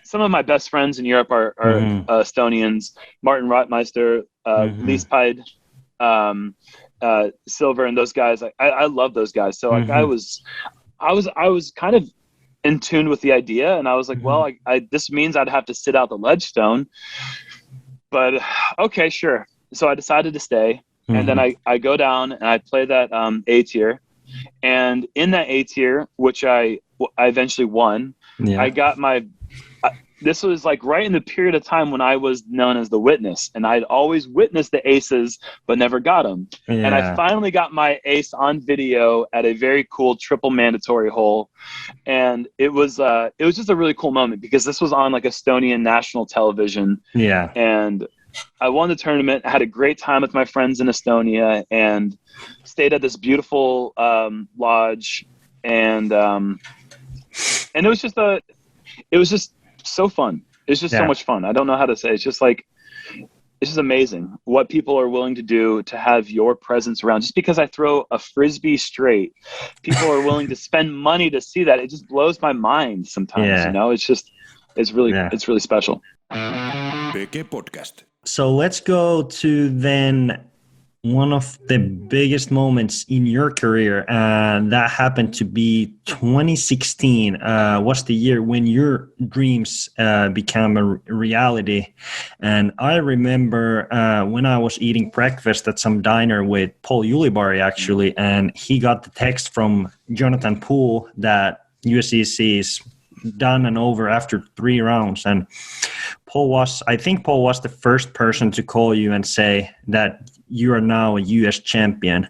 some of my best friends in Europe are Estonians, Martin Rotmeister, Liespeid, Silver, and those guys. I love those guys. So like I was kind of in tune with the idea, and I was like, well, this means I'd have to sit out the Ledgestone, but okay, sure. So I decided to stay, and then I go down and I play that A tier, and in that A tier, which I eventually won, I got my. This was like right in the period of time when I was known as the witness, and I'd always witnessed the aces, but never got them. And I finally got my ace on video at a very cool triple mandatory hole. And it was just a really cool moment, because this was on like Estonian national television. Yeah. And I won the tournament, had a great time with my friends in Estonia, and stayed at this beautiful lodge. And it was just so fun. It's just so much fun. I don't know how to say. It's just amazing what people are willing to do to have your presence around. Just because I throw a frisbee straight, people are willing to spend money to see that. It just blows my mind sometimes. You know, it's really special. So let's go to then one of the biggest moments in your career, and that happened to be 2016 was the year when your dreams became a reality. And I remember when I was eating breakfast at some diner with Paul Ulibarri, actually, and he got the text from Jonathan Poole that USDGC is done and over after 3 rounds. And I think Paul was the first person to call you and say that you are now a US champion.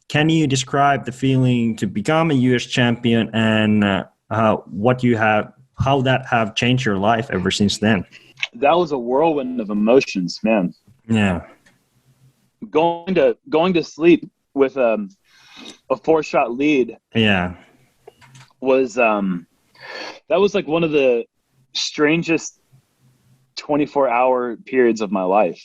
Can you describe the feeling to become a US champion, and how that have changed your life ever since then? That was a whirlwind of emotions, man. Yeah. Going to sleep with a 4-shot lead. Yeah. Was that was like one of the strangest 24-hour periods of my life.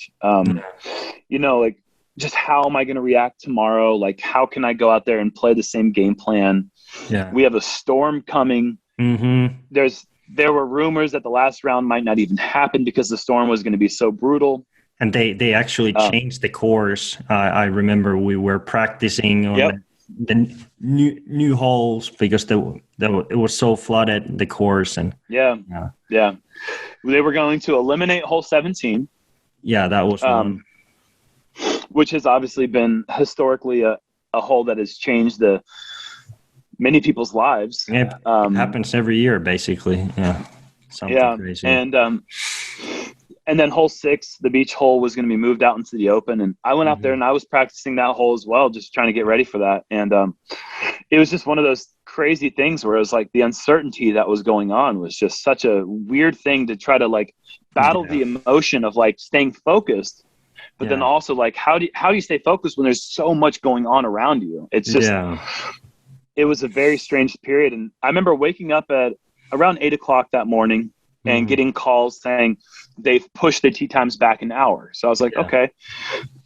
Like, just how am I going to react tomorrow? Like, how can I go out there and play the same game plan? Yeah. We have a storm coming. There were rumors that the last round might not even happen because the storm was going to be so brutal. And they actually changed the course. I remember we were practicing on the new holes because it was so flooded, the course. And they were going to eliminate hole 17 Yeah, that was one. Which has obviously been historically a hole that has changed many people's lives. It happens every year, basically. Yeah, something crazy. And then hole 6, the beach hole, was going to be moved out into the open, and I went out there and I was practicing that hole as well, just trying to get ready for that. And it was just one of those crazy things where it was like the uncertainty that was going on was just such a weird thing to try to like battle the emotion of like staying focused. But then also, like, how do you stay focused when there's so much going on around you? It's just, it was a very strange period. And I remember waking up at around 8 o'clock that morning and getting calls saying they've pushed the tee times back an hour. So I was like, okay,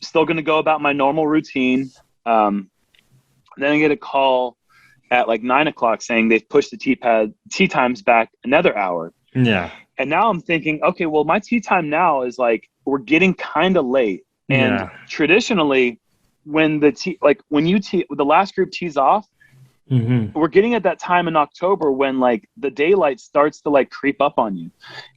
still going to go about my normal routine. Then I get a call at like 9 o'clock saying they've pushed the tee times back another hour. Yeah. And now I'm thinking, okay, well, my tee time now is like, we're getting kind of late. And traditionally, when the last group tees off, we're getting at that time in October when like the daylight starts to like creep up on you.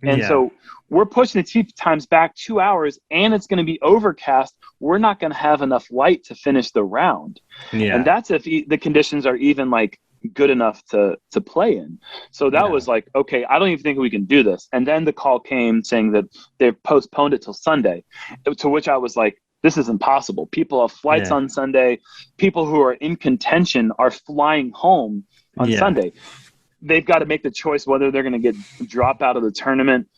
And so we're pushing the tee times back 2 hours, and it's going to be overcast. We're not going to have enough light to finish the round. Yeah. And that's if the conditions are even like good enough to play in. So that was like, okay, I don't even think we can do this. And then the call came saying that they've postponed it till Sunday, to which I was like, this is impossible. People have flights on Sunday. People who are in contention are flying home on Sunday. They've got to make the choice whether they're going to get dropped out of the tournament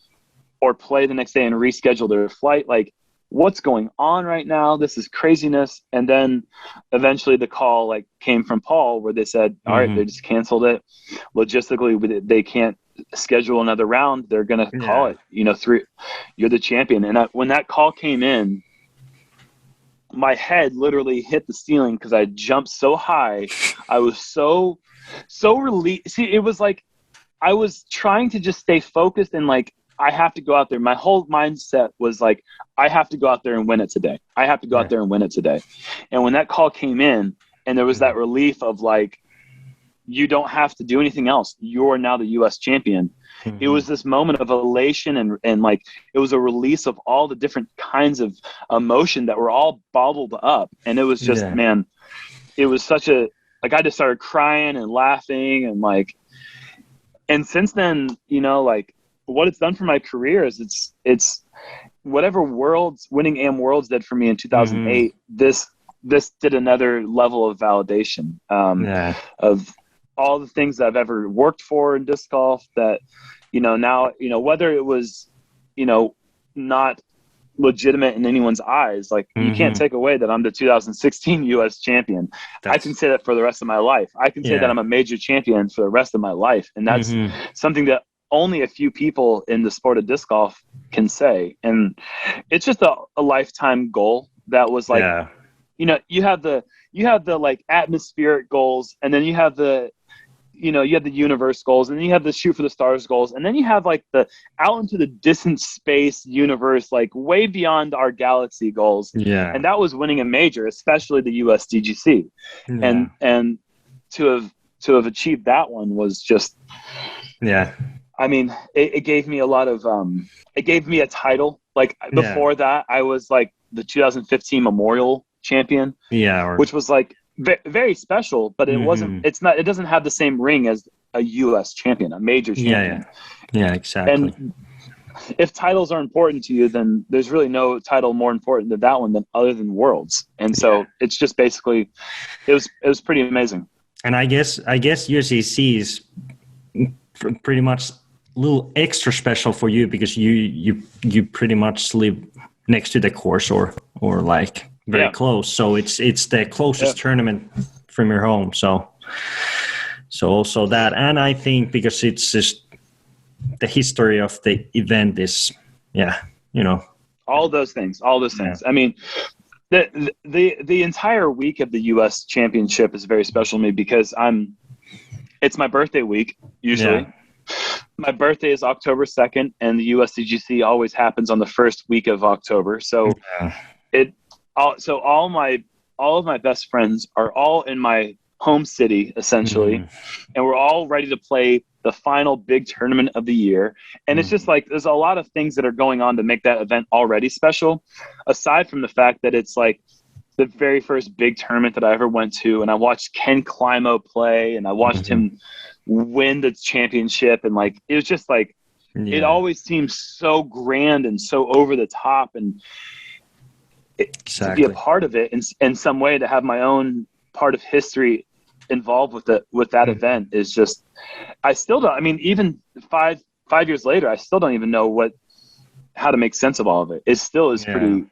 or play the next day and reschedule their flight. Like, what's going on right now? This is craziness. And then eventually the call like came from Paul where they said, all right, they just canceled it. Logistically, they can't schedule another round. They're going to call it, you're the champion. And when that call came in, my head literally hit the ceiling because I jumped so high. I was so relieved. See, it was like I was trying to just stay focused and like, I have to go out there. My whole mindset was like, I have to go out there and win it today. I have to go out there and win it today. And when that call came in and there was that relief of like, you don't have to do anything else. You're now the U.S. champion. It was this moment of elation and like, it was a release of all the different kinds of emotion that were all bottled up. And it was just, man, it was such a, like, I just started crying and laughing and like, and since then, like, what it's done for my career is it's whatever winning AM Worlds did for me in 2008. This did another level of validation of all the things that I've ever worked for in disc golf. That now whether it was not legitimate in anyone's eyes, like you can't take away that I'm the 2016 U.S. champion. I can say that for the rest of my life. I can say that I'm a major champion for the rest of my life, and that's something that only a few people in the sport of disc golf can say. And it's just a lifetime goal that was like, you have the like atmospheric goals, and then you have the universe goals, and then you have the shoot for the stars goals, and then you have like the out into the distant space universe, like way beyond our galaxy goals. Yeah. And that was winning a major, especially the USDGC. Yeah. And to have achieved that one was just, I mean, it gave me a lot of, it gave me a title. Like before that, I was like the 2015 Memorial champion, which was like very special, but it wasn't, it doesn't have the same ring as a U.S. champion, a major champion. Yeah, exactly. And if titles are important to you, then there's really no title more important than that one other than Worlds. And so it's just basically, it was pretty amazing. And I guess USDGC is pretty much a little extra special for you because you pretty much live next to the course or like very close. So it's the closest tournament from your home. So also that, and I think because it's just the history of the event is, all those things. I mean, the entire week of the U.S. Championship is very special to me because it's my birthday week usually. Yeah. My birthday is October 2nd, and the USDGC always happens on the first week of October. So all of my best friends are all in my home city essentially, and we're all ready to play the final big tournament of the year. And it's just like, there's a lot of things that are going on to make that event already special, aside from the fact that it's like the very first big tournament that I ever went to. And I watched Ken Climo play, and I watched him win the championship. And like, it was just like, it always seems so grand and so over the top, and to be a part of it in some way, to have my own part of history involved with that event is just, I still don't, I mean, even five years later, I still don't even know how to make sense of all of it. It still is pretty,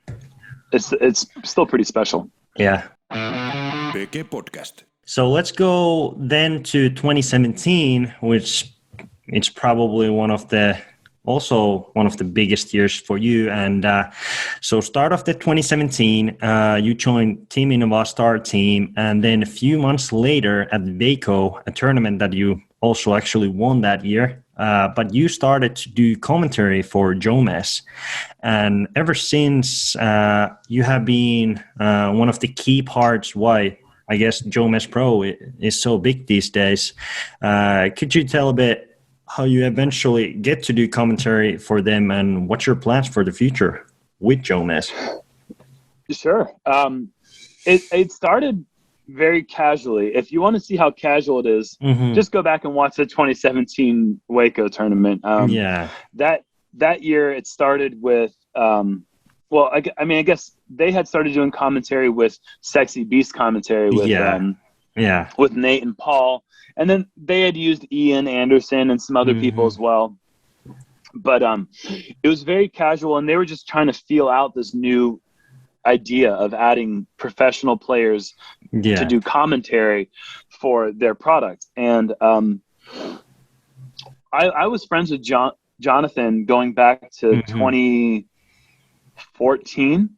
it's still pretty special. Yeah. BG Podcast. So let's go then to 2017, which it's probably one of the biggest years for you. And so start of the 2017, you joined Team Innova Star Team. And then a few months later at Waco, a tournament that you also actually won that year. But you started to do commentary for Jomes. And ever since, you have been one of the key parts why I guess Jomes Pro is so big these days. Could you tell a bit how you eventually get to do commentary for them, and what's your plans for the future with Jomes? Sure. It started very casually. If you want to see how casual it is, just go back and watch the 2017 Waco tournament. That year it started with, I guess they had started doing commentary with Sexy Beast commentary with Nate and Paul. And then they had used Ian Anderson and some other people as well. But it was very casual, and they were just trying to feel out this new idea of adding professional players to do commentary for their product. And I was friends with Jonathan going back to 2014.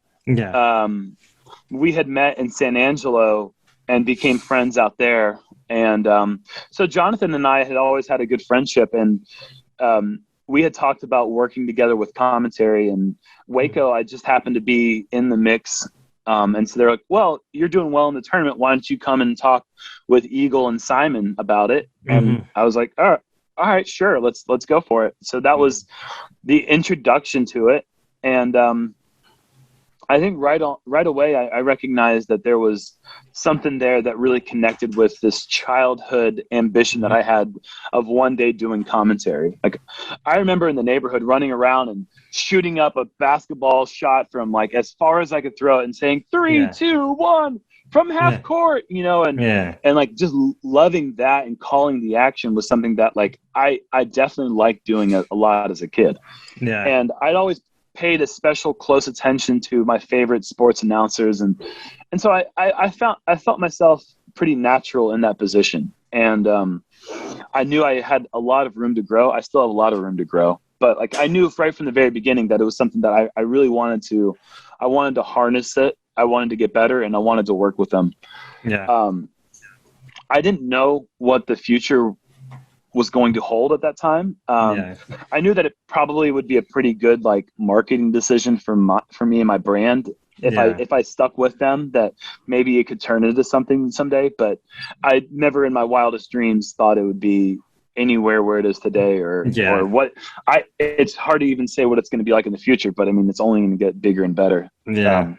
We had met in San Angelo and became friends out there. And so Jonathan and I had always had a good friendship, and we had talked about working together with commentary. And Waco, I just happened to be in the mix. And so they're like, well, you're doing well in the tournament. Why don't you come and talk with Eagle and Simon about it? And I was like, all right, sure. Let's go for it. So that was the introduction to it. And I think right away, I recognized that there was something there that really connected with this childhood ambition that I had of one day doing commentary. Like, I remember in the neighborhood running around and shooting up a basketball shot from like as far as I could throw it and saying 3, 2, 1 from half court, and like just loving that and calling the action was something that like I definitely liked doing a lot as a kid. And I'd always paid a special close attention to my favorite sports announcers, and so I felt myself pretty natural in that position, and I knew I had a lot of room to grow. I still have a lot of room to grow, but like I knew right from the very beginning that it was something that I really wanted to harness it. I wanted to get better, and I wanted to work with them. I didn't know what the future was going to hold at that time. I knew that it probably would be a pretty good like marketing decision for me and my brand if I stuck with them, that maybe it could turn into something someday. But I never in my wildest dreams thought it would be anywhere where it is today, or what it's hard to even say what it's going to be like in the future, but I mean, it's only going to get bigger and better. It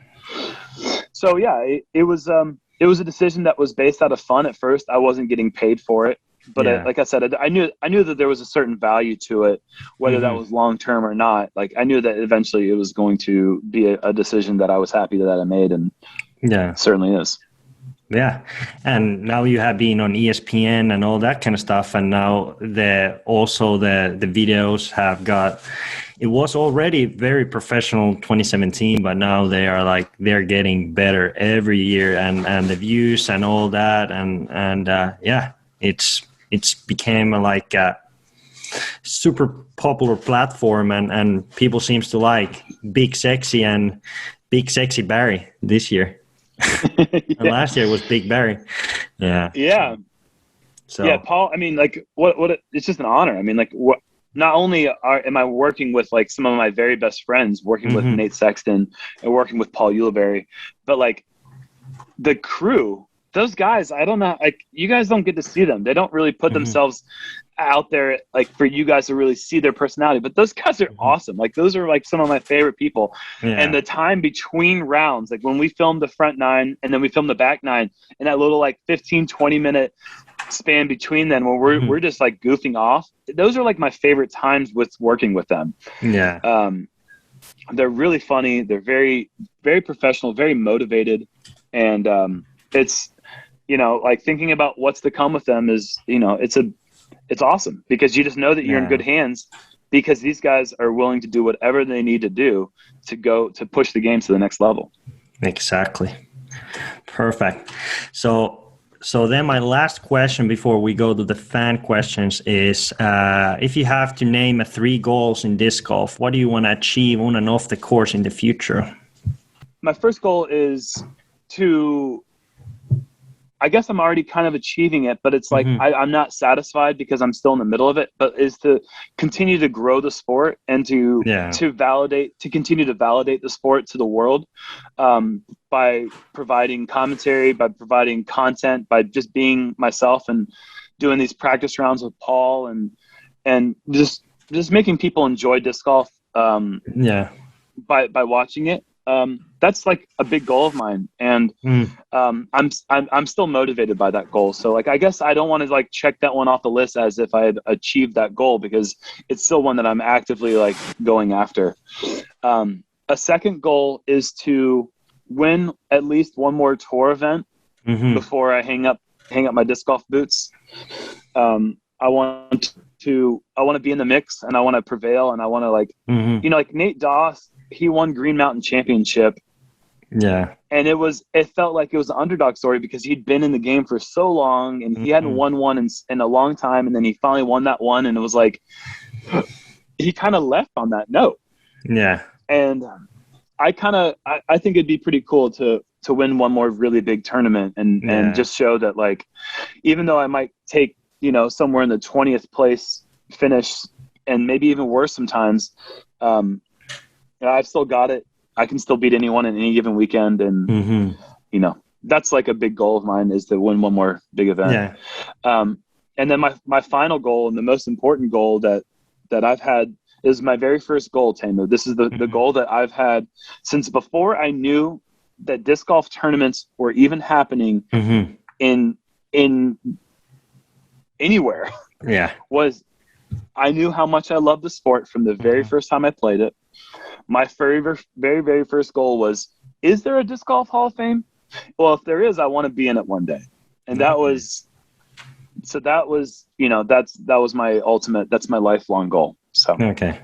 was a decision that was based out of fun at first. I wasn't getting paid for it. But like I said, I knew that there was a certain value to it, whether that was long term or not. Like I knew that eventually it was going to be a decision that I was happy that I made, and it certainly is. Yeah, and now you have been on ESPN and all that kind of stuff, and now the videos have got. It was already very professional 2017, but now they're getting better every year, and the views and all that, and it's became a super popular platform, and people seems to like BigSexy and BigSexy Barry this year. And last year was Big Barry. So Paul, I mean, like what it's just an honor. I mean, like what, not only am I working with like some of my very best friends, working with Nate Sexton and working with Paul Ulibarri, but like the crew, those guys, I don't know, like you guys don't get to see them. They don't really put themselves out there, like for you guys to really see their personality. But those guys are awesome. Like those are like some of my favorite people. And the time between rounds, like when we filmed the front 9 and then we filmed the back 9, and that little like 15-20 minute span between them where we're just like goofing off, those are like my favorite times with working with them. They're really funny. They're very, very professional, very motivated. And it's, you know, like thinking about what's to come with them is, you know, it's awesome because you just know that you're in good hands because these guys are willing to do whatever they need to do to push the game to the next level. Exactly. Perfect. So then my last question before we go to the fan questions is, if you have to name 3 goals in disc golf, what do you want to achieve on and off the course in the future? My first goal is to, I guess I'm already kind of achieving it, but it's like I'm not satisfied because I'm still in the middle of it, but is to continue to grow the sport and to continue to validate the sport to the world by providing commentary, by providing content, by just being myself and doing these practice rounds with Paul and just making people enjoy disc golf by watching it. That's like a big goal of mine. And I'm still motivated by that goal. So like, I guess I don't want to like check that one off the list as if I had achieved that goal because it's still one that I'm actively like going after. A second goal is to win at least one more tour event before I hang up my disc golf boots. I want to be in the mix and I want to prevail and I want to like, you know, like Nate Doss, he won Green Mountain Championship. Yeah. And it felt like it was an underdog story because he'd been in the game for so long and he hadn't won one in a long time. And then he finally won that one. And it was like, he kind of left on that note. Yeah. And I think it'd be pretty cool to win one more really big tournament and just show that like, even though I might take, you know, somewhere in the 20th place finish and maybe even worse sometimes, I've still got it. I can still beat anyone in any given weekend. And, you know, that's like a big goal of mine is to win one more big event. Yeah. And then my final goal and the most important goal that I've had is my very first goal, Teemu. This is the goal that I've had since before I knew that disc golf tournaments were even happening in anywhere. Yeah. Was I knew how much I loved the sport from the very first time I played it. My very, very, very first goal was, is there a disc golf Hall of Fame? Well, if there is, I want to be in it one day. And that was, you know, that was my ultimate, that's my lifelong goal. So, okay.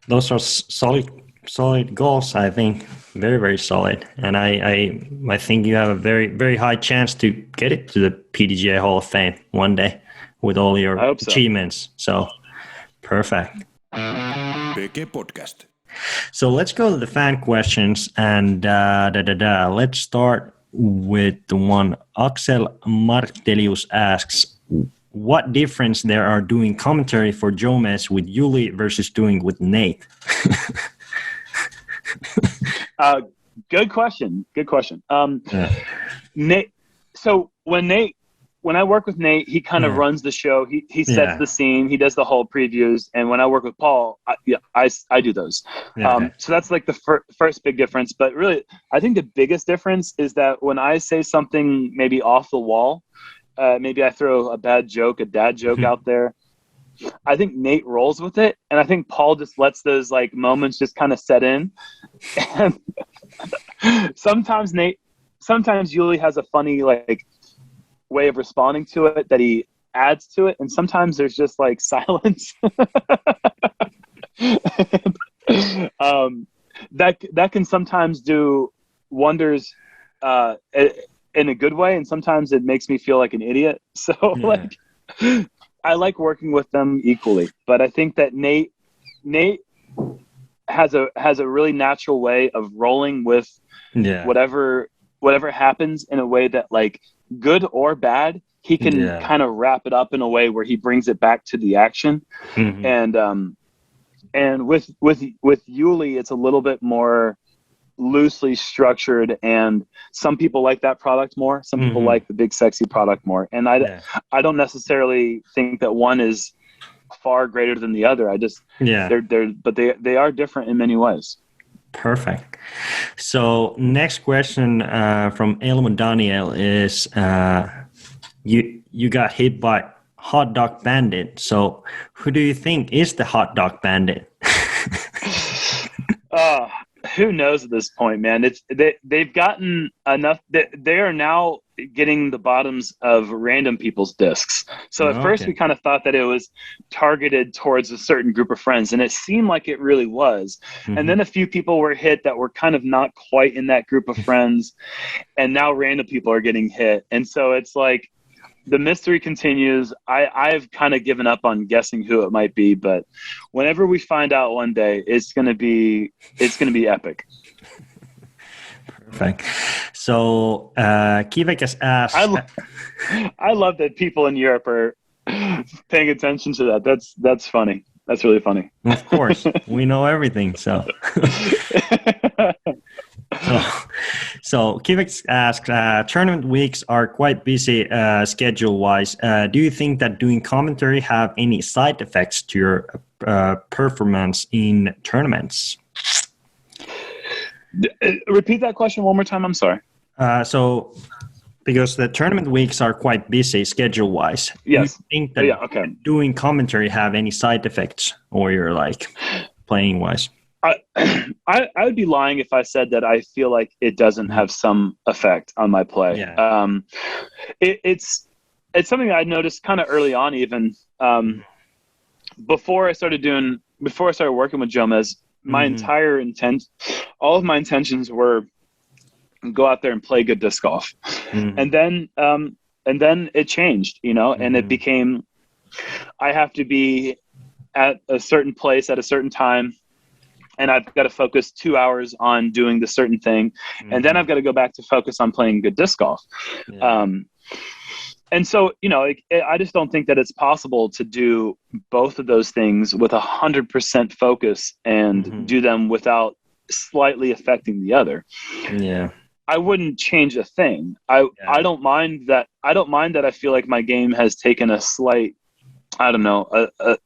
Those are solid goals, I think. Very, very solid. And I think you have a very, very high chance to get it to the PDGA Hall of Fame one day with all your achievements. So perfect. BG Podcast. So let's go to the fan questions and let's start with the one Axel Martelius asks, what difference there are doing commentary for Jomez with Yuli versus doing with Nate? Good question. Nate. So when I work with Nate, he kind of runs the show. He sets the scene. He does the whole previews. And when I work with Paul, I do those. So that's like the first big difference. But really, I think the biggest difference is that when I say something maybe off the wall, maybe I throw a dad joke out there, I think Nate rolls with it. And I think Paul just lets those like moments just kind of set in. And sometimes Yuli has a funny like way of responding to it that he adds to it, and sometimes there's just like silence. That can sometimes do wonders in a good way, and sometimes it makes me feel like an idiot. So like I like working with them equally, but I think that Nate has a really natural way of rolling with whatever happens in a way that like good or bad, he can kind of wrap it up in a way where he brings it back to the action. And with Yuli, it's a little bit more loosely structured, and some people like that product more. Some people like the BigSexy product more. And I don't necessarily think that one is far greater than the other. I just, but they are different in many ways. Perfect. So next question from Elmo Daniel is, you got hit by Hot Dog Bandit. So who do you think is the Hot Dog Bandit? Who knows at this point, man? They've gotten enough. They are now getting the bottoms of random people's discs. So at first we kind of thought that it was targeted towards a certain group of friends, and it seemed like it really was. And then a few people were hit that were kind of not quite in that group of friends, and now random people are getting hit. And so it's like the mystery continues. I've kind of given up on guessing who it might be, but whenever we find out one day, it's gonna be epic. Perfect. So Kivek has asked. I love that people in Europe are paying attention to that. That's funny. That's really funny. Of course, we know everything. So Kivek asks, tournament weeks are quite busy schedule-wise. Do you think that doing commentary have any side effects to your performance in tournaments? Repeat that question one more time. I'm sorry. So because the tournament weeks are quite busy schedule-wise, yes. Do you think that doing commentary have any side effects, or you're like playing-wise? I would be lying if I said that I feel like it doesn't have some effect on my play. Yeah. It's something I noticed kind of early on, even before I started working with Jomez. My entire intent, all of my intentions were go out there and play good disc golf, and then it changed, and it became I have to be at a certain place at a certain time. And I've got to focus 2 hours on doing the certain thing. And then I've got to go back to focus on playing good disc golf. Yeah. And so, I just don't think that it's possible to do both of those things with 100% focus and do them without slightly affecting the other. Yeah. I wouldn't change a thing. I don't mind that. I don't mind that I feel like my game has taken a slight,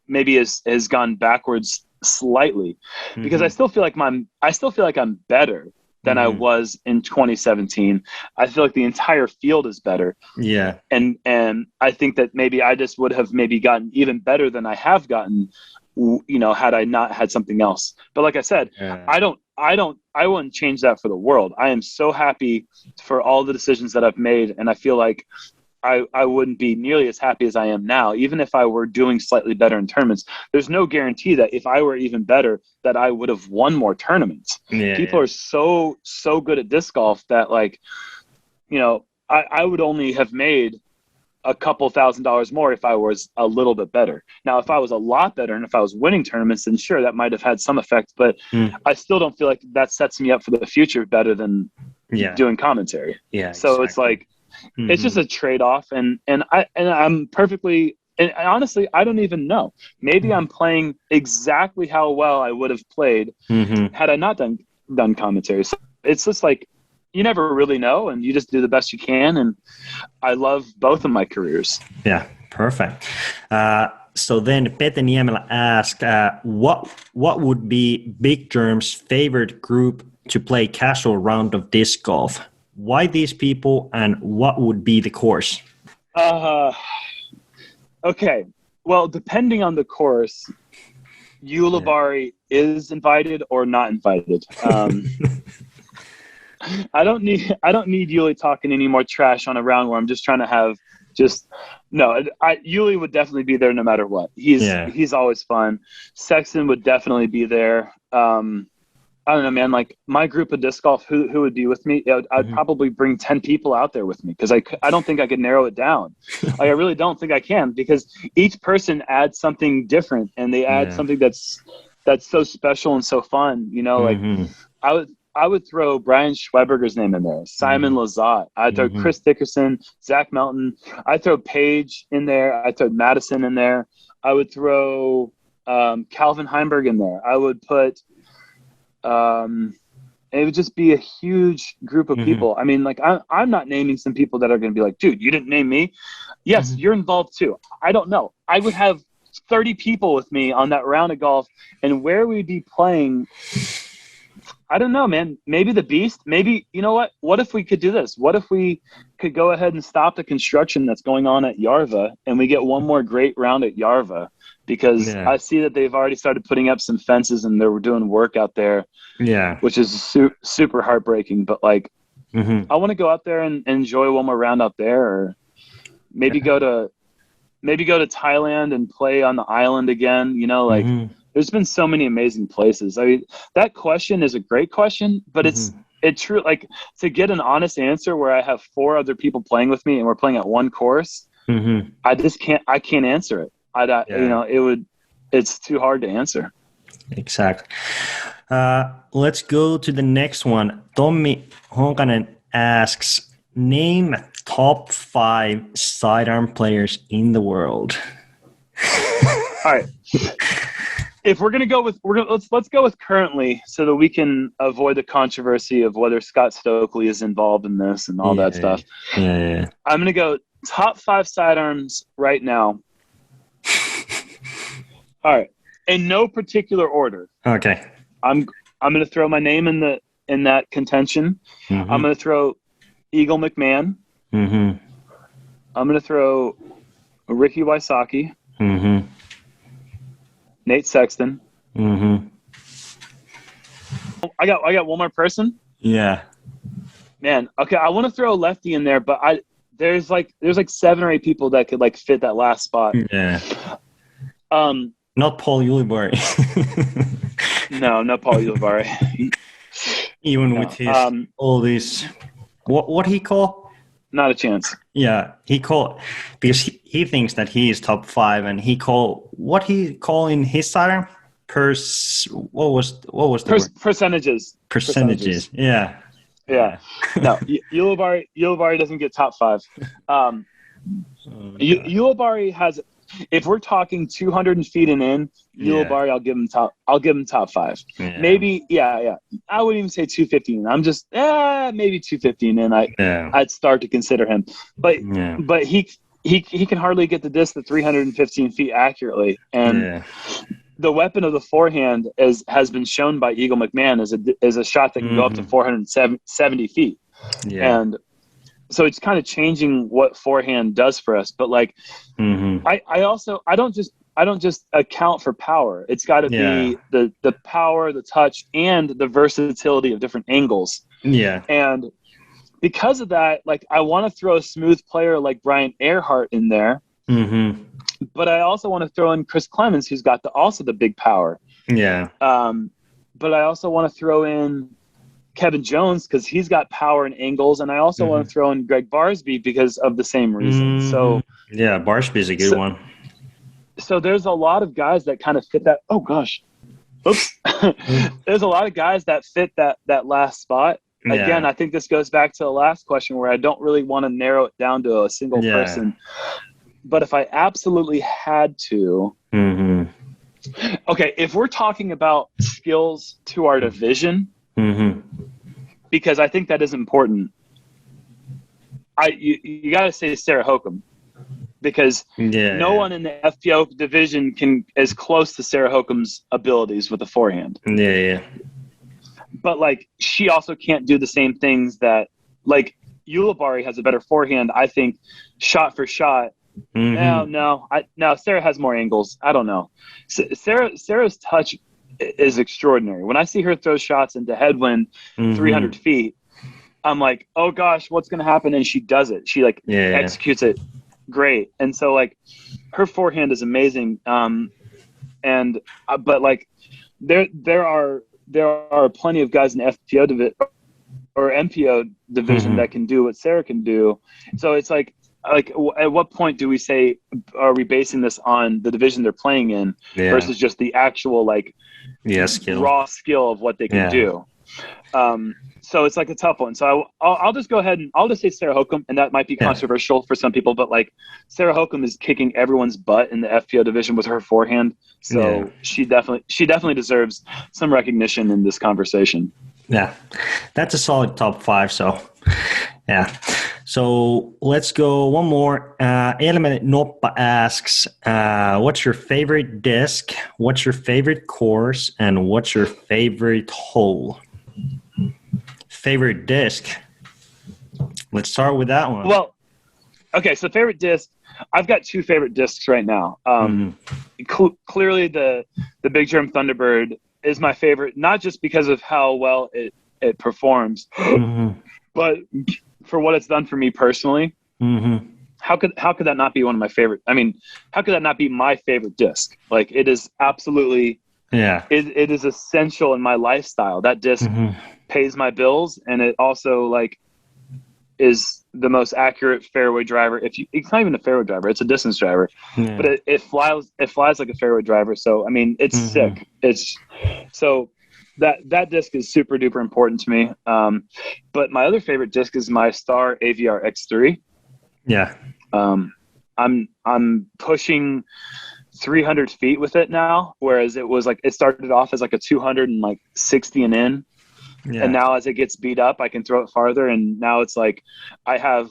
maybe has gone backwards slightly, because I still feel like I'm better than I was in 2017. I feel like the entire field is better. Yeah. And I think that maybe I just would have maybe gotten even better than I have gotten, had I not had something else. But like I said, I wouldn't change that for the world. I am so happy for all the decisions that I've made. And I feel like I wouldn't be nearly as happy as I am now, even if I were doing slightly better in tournaments. There's no guarantee that if I were even better, that I would have won more tournaments. People are so good at disc golf that I would only have made a couple $1,000s more if I was a little bit better. Now, if I was a lot better and if I was winning tournaments, then sure, that might have had some effect, but I still don't feel like that sets me up for the future better than doing commentary. Yeah. So It's like, it's just a trade-off, and I'm perfectly, and honestly, I don't even know. Maybe I'm playing exactly how well I would have played had I not done commentary. So it's just like, you never really know, and you just do the best you can. And I love both of my careers. Yeah, perfect. So then Pete Niemela asked, what would be Big Jerm's favorite group to play casual round of disc golf? Why these people, and what would be the course? Okay. Well, depending on the course, Ulibarri is invited or not invited. I don't need Yuli talking any more trash on a round where I'm just trying to have Yuli would definitely be there no matter what. He's always fun. Sexton would definitely be there. I don't know, man, like my group of disc golf, who would be with me? I'd probably bring 10 people out there with me, because I don't think I could narrow it down. Like, I really don't think I can, because each person adds something different, and they add something that's so special and so fun. Like I would throw Brian Schweberger's name in there, Simon Lizotte. I'd throw Chris Dickerson, Zach Melton. I'd throw Paige in there. I'd throw Madison in there. I would throw Calvin Heimberg in there. I would put it would just be a huge group of people. I mean, like I'm not naming some people that are going to be like, dude, you didn't name me. Yes, you're involved too. I don't know. I would have 30 people with me on that round of golf, and where we'd be playing, I don't know, man. Maybe the Beast. Maybe, you know what? What if we could do this? What if we could go ahead and stop the construction that's going on at Yarva, and we get one more great round at Yarva? Because I see that they've already started putting up some fences and they're doing work out there. Yeah, which is super heartbreaking. But like, I want to go out there and enjoy one more round out there, or maybe go to Thailand and play on the island again. You know, like. There's been so many amazing places. I mean, that question is a great question, but it's true. Like, to get an honest answer where I have 4 other people playing with me and we're playing at one course, I can't answer it. You know, it's too hard to answer. Exactly. Let's go to the next one. Tommi Honkanen asks, name top 5 sidearm players in the world. All right. If we're gonna go with, let's go with currently, so that we can avoid the controversy of whether Scott Stokely is involved in this and all that stuff. I'm gonna go top 5 sidearms right now. All right, in no particular order. Okay. I'm gonna throw my name in that contention. I'm gonna throw Eagle McMahon. I'm gonna throw Ricky Wysocki. Nate Sexton. I got one more person. Yeah. Man, okay, I want to throw a lefty in there, but there's like 7 or 8 people that could like fit that last spot. Yeah. Not Paul Ulibarri. No, not Paul Ulibarri. Even with his all these, what he call? Not a chance. Yeah, he called because he thinks that he is top 5, and he call in his sidearm what was the word? Percentages. Yeah. No, Ulibarri doesn't get top 5. Ulibarri has, if we're talking 200 feet and in, Ulibarri, I'll give him top 5. Yeah. Maybe, I wouldn't even say 250. I'm just maybe 250, and I'd start to consider him. But he can hardly get the disc to 315 feet accurately, and the weapon of the forehand has been shown by Eagle McMahon as a shot that can go up to 470 feet. Yeah. And so it's kind of changing what forehand does for us. But like, I don't just account for power. It's got to be the power, the touch, and the versatility of different angles. Yeah. And because of that, like, I want to throw a smooth player like Brian Earhart in there. But I also want to throw in Chris Clemens, who's got also the big power. Yeah. But I also want to throw in Kevin Jones because he's got power and angles, and I also want to throw in Greg Barsby because of the same reason. So yeah, Barsby's a good one. So there's a lot of guys that kind of fit that. Oh gosh, oops. There's a lot of guys that fit that last spot. Again, I think this goes back to the last question where I don't really want to narrow it down to a single person. But if I absolutely had to, okay, if we're talking about skills to our division, because I think that is important, you got to say Sarah Hokum, because no one in the FPO division can as close to Sarah Hokum's abilities with the forehand. But like, she also can't do the same things that, like, Ulibarri has a better forehand, I think, shot for shot. No, Sarah has more angles. I don't know. Sarah's touch is extraordinary. When I see her throw shots into headwind 300 feet, I'm like, oh gosh, what's going to happen? And she does it. She executes it great. And so like, her forehand is amazing. But like, there are plenty of guys in the FPO or MPO division that can do what Sarah can do. So it's like, at what point do we say, are we basing this on the division they're playing in versus just the actual raw skill of what they can do? So it's like a tough one. So I'll just go ahead and I'll just say Sarah Hokum, and that might be controversial for some people, but like, Sarah Hokum is kicking everyone's butt in the FPO division with her forehand. So she definitely deserves some recognition in this conversation. Yeah, that's a solid top 5. So, yeah. So let's go one more. Element Noppa asks, what's your favorite disc? What's your favorite course? And what's your favorite hole? Favorite disc? Let's start with that one. Well, okay, so favorite disc. I've got 2 favorite discs right now. Clearly, the Big Jerm Thunderbird is my favorite, not just because of how well it performs, but for what it's done for me personally. How could that not be one of my favorite? I mean, how could that not be my favorite disc? Like, it is absolutely, it is essential in my lifestyle. That disc pays my bills, and it also like is the most accurate fairway driver. It's not even a fairway driver, it's a distance driver, but it flies like a fairway driver. So I mean, it's sick. It's so that disc is super duper important to me. But my other favorite disc is my Star AVR X3. Yeah. I'm pushing 300 feet with it now, whereas it started off as like a 260 and in. Yeah. And now as it gets beat up, I can throw it farther. And now it's like I have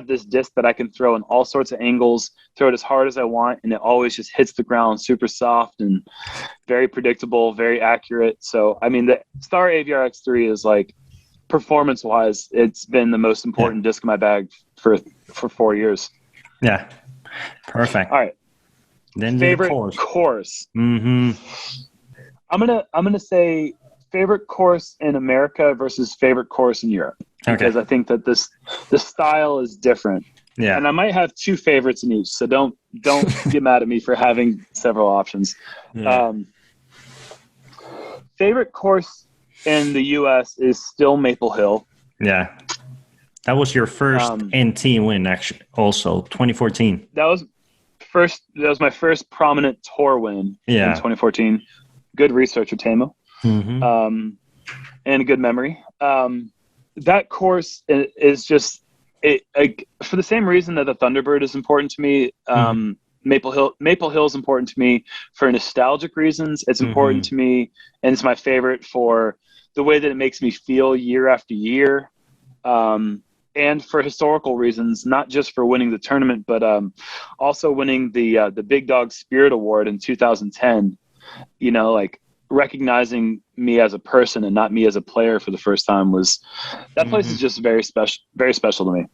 this disc that I can throw in all sorts of angles, throw it as hard as I want, and it always just hits the ground super soft and very predictable, very accurate. So, I mean, the Star AVR X3 is like, performance-wise, it's been the most important disc in my bag for 4 years. Yeah. Perfect. All right. Then favorite course. I'm gonna say favorite course in America versus favorite course in Europe, because I think that the style is different. Yeah. And I might have 2 favorites in each, so don't get mad at me for having several options. Yeah. Favorite course in the U.S. is still Maple Hill. Yeah. That was your first NT win, actually, also, 2014. That was my first prominent tour win in 2014. Good researcher, Teemu. And a good memory. That course is just for the same reason that the Thunderbird is important to me. Maple Hill is important to me for nostalgic reasons. It's important to me, and it's my favorite for the way that it makes me feel year after year, and for historical reasons, not just for winning the tournament, but also winning the Big Dog Spirit Award in 2010. You know, like, recognizing me as a person and not me as a player for the first time that place is just very special to me.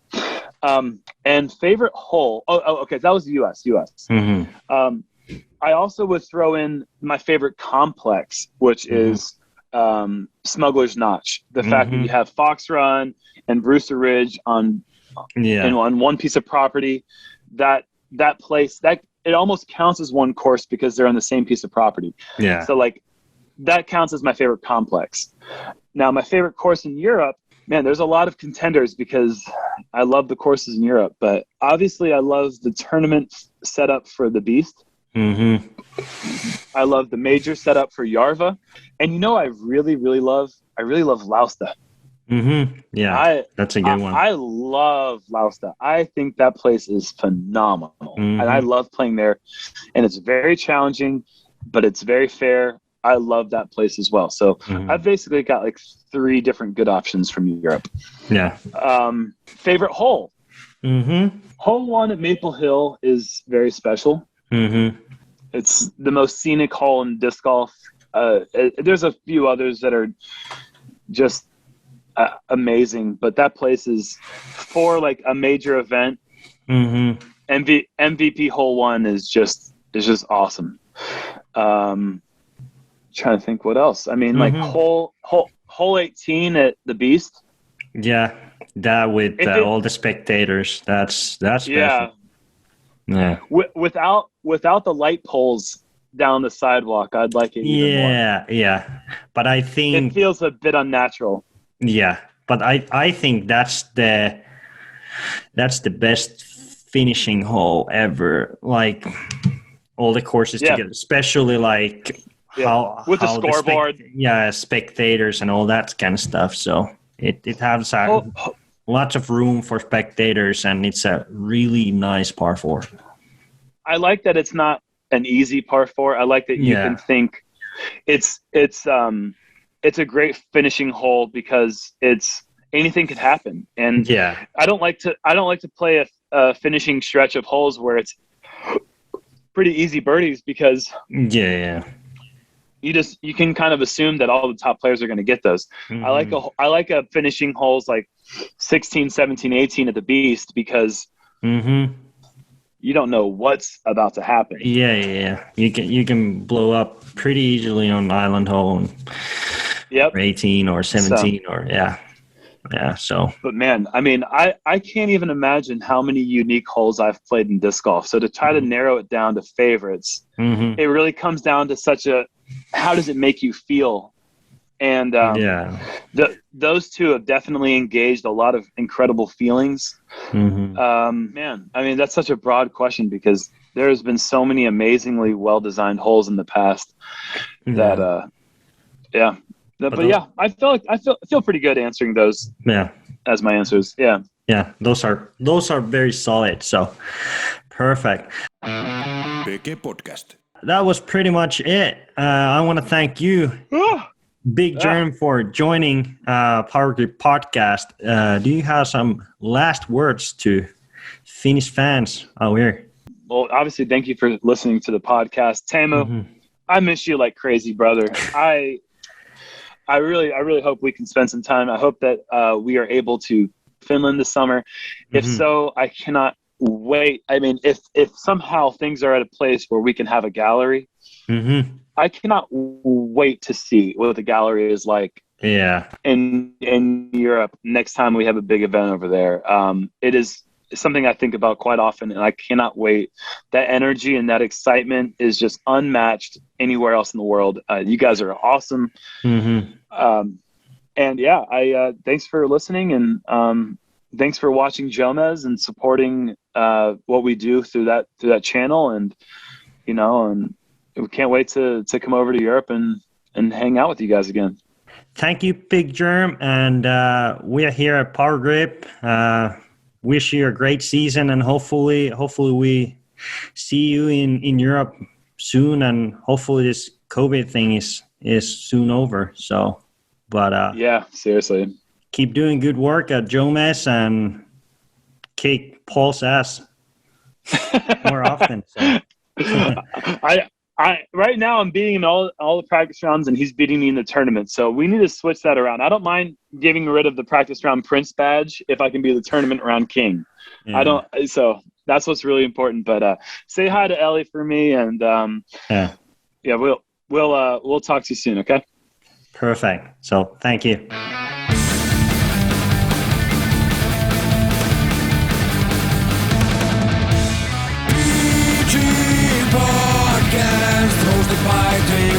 And favorite hole. Okay. That was the US. I also would throw in my favorite complex, which is Smuggler's Notch. The fact that you have Fox Run and Brewster Ridge on one piece of property, that place, that it almost counts as one course because they're on the same piece of property. Yeah. So like, that counts as my favorite complex. Now, my favorite course in Europe, man, there's a lot of contenders because I love the courses in Europe, but obviously I love the tournament setup for the Beast. I love the major setup for Yarva. And I really, really love Lausta. Yeah, that's a good one. I love Lausta. I think that place is phenomenal. And I love playing there. And it's very challenging, but it's very fair. I love that place as well. So I've basically got like 3 different good options from Europe. Yeah. Favorite hole. Hole 1 at Maple Hill is very special. It's the most scenic hole in disc golf. There's a few others that are just amazing, but that place is for like a major event. MVP hole 1 is just awesome. Trying to think what else. I mean, like hole 18 at the Beast. Yeah, that with all the spectators. That's special. Yeah. Without the light poles down the sidewalk, I'd like it even more. Yeah. But I think it feels a bit unnatural. Yeah, but I think that's the best finishing hole ever. Like all the courses together, especially like. With the scoreboard, spectators and all that kind of stuff. So it has lots of room for spectators, and it's a really nice par 4. I like that it's not an easy par 4. I like that you can think it's it's a great finishing hole because anything could happen. And I don't like to play a finishing stretch of holes where it's pretty easy birdies because you can kind of assume that all the top players are going to get those. Mm-hmm. I like a finishing holes like 16, 17, 18 at the Beast because you don't know what's about to happen. Yeah. You can blow up pretty easily on island hole. Or 18 or 17 so. But man, I mean, I can't even imagine how many unique holes I've played in disc golf. So to try to narrow it down to favorites, it really comes down to how does it make you feel? And those two have definitely engaged a lot of incredible feelings. Man, I mean, that's such a broad question because there's been so many amazingly well-designed holes in the past that, I feel pretty good answering those. As my answers. Those are very solid. So perfect. BG Podcast. That was pretty much it. I want to thank you, Big Jerm, for joining Powergrip podcast. Do you have some last words to Finnish fans out here? Well, obviously, thank you for listening to the podcast, Teemu. I miss you like crazy, brother. I really hope we can spend some time. I hope that we are able to Finland this summer. If so, I cannot wait. I mean, if somehow things are at a place where we can have a gallery, I cannot wait to see what the gallery is like. In Europe next time we have a big event over there. It is something I think about quite often, and I cannot wait. That energy and that excitement is just unmatched anywhere else in the world. You guys are awesome. Thanks for listening, and thanks for watching Jomez and supporting what we do through that channel. And and we can't wait to come over to Europe and hang out with you guys again. Thank you, Big Jerm, and we are here at Powergrip. Wish you a great season, and hopefully we see you in Europe soon, and hopefully this COVID thing is soon over. So, but seriously, keep doing good work at Jomez and kick Paul's ass more often. So. I right now I'm beating him all the practice rounds, and he's beating me in the tournament. So we need to switch that around. I don't mind getting rid of the practice round Prince badge if I can be the tournament round king. I don't. So that's what's really important. But say hi to Ellie for me, and we'll talk to you soon. Okay. Perfect. So thank you. Podcast hosted by Teemu.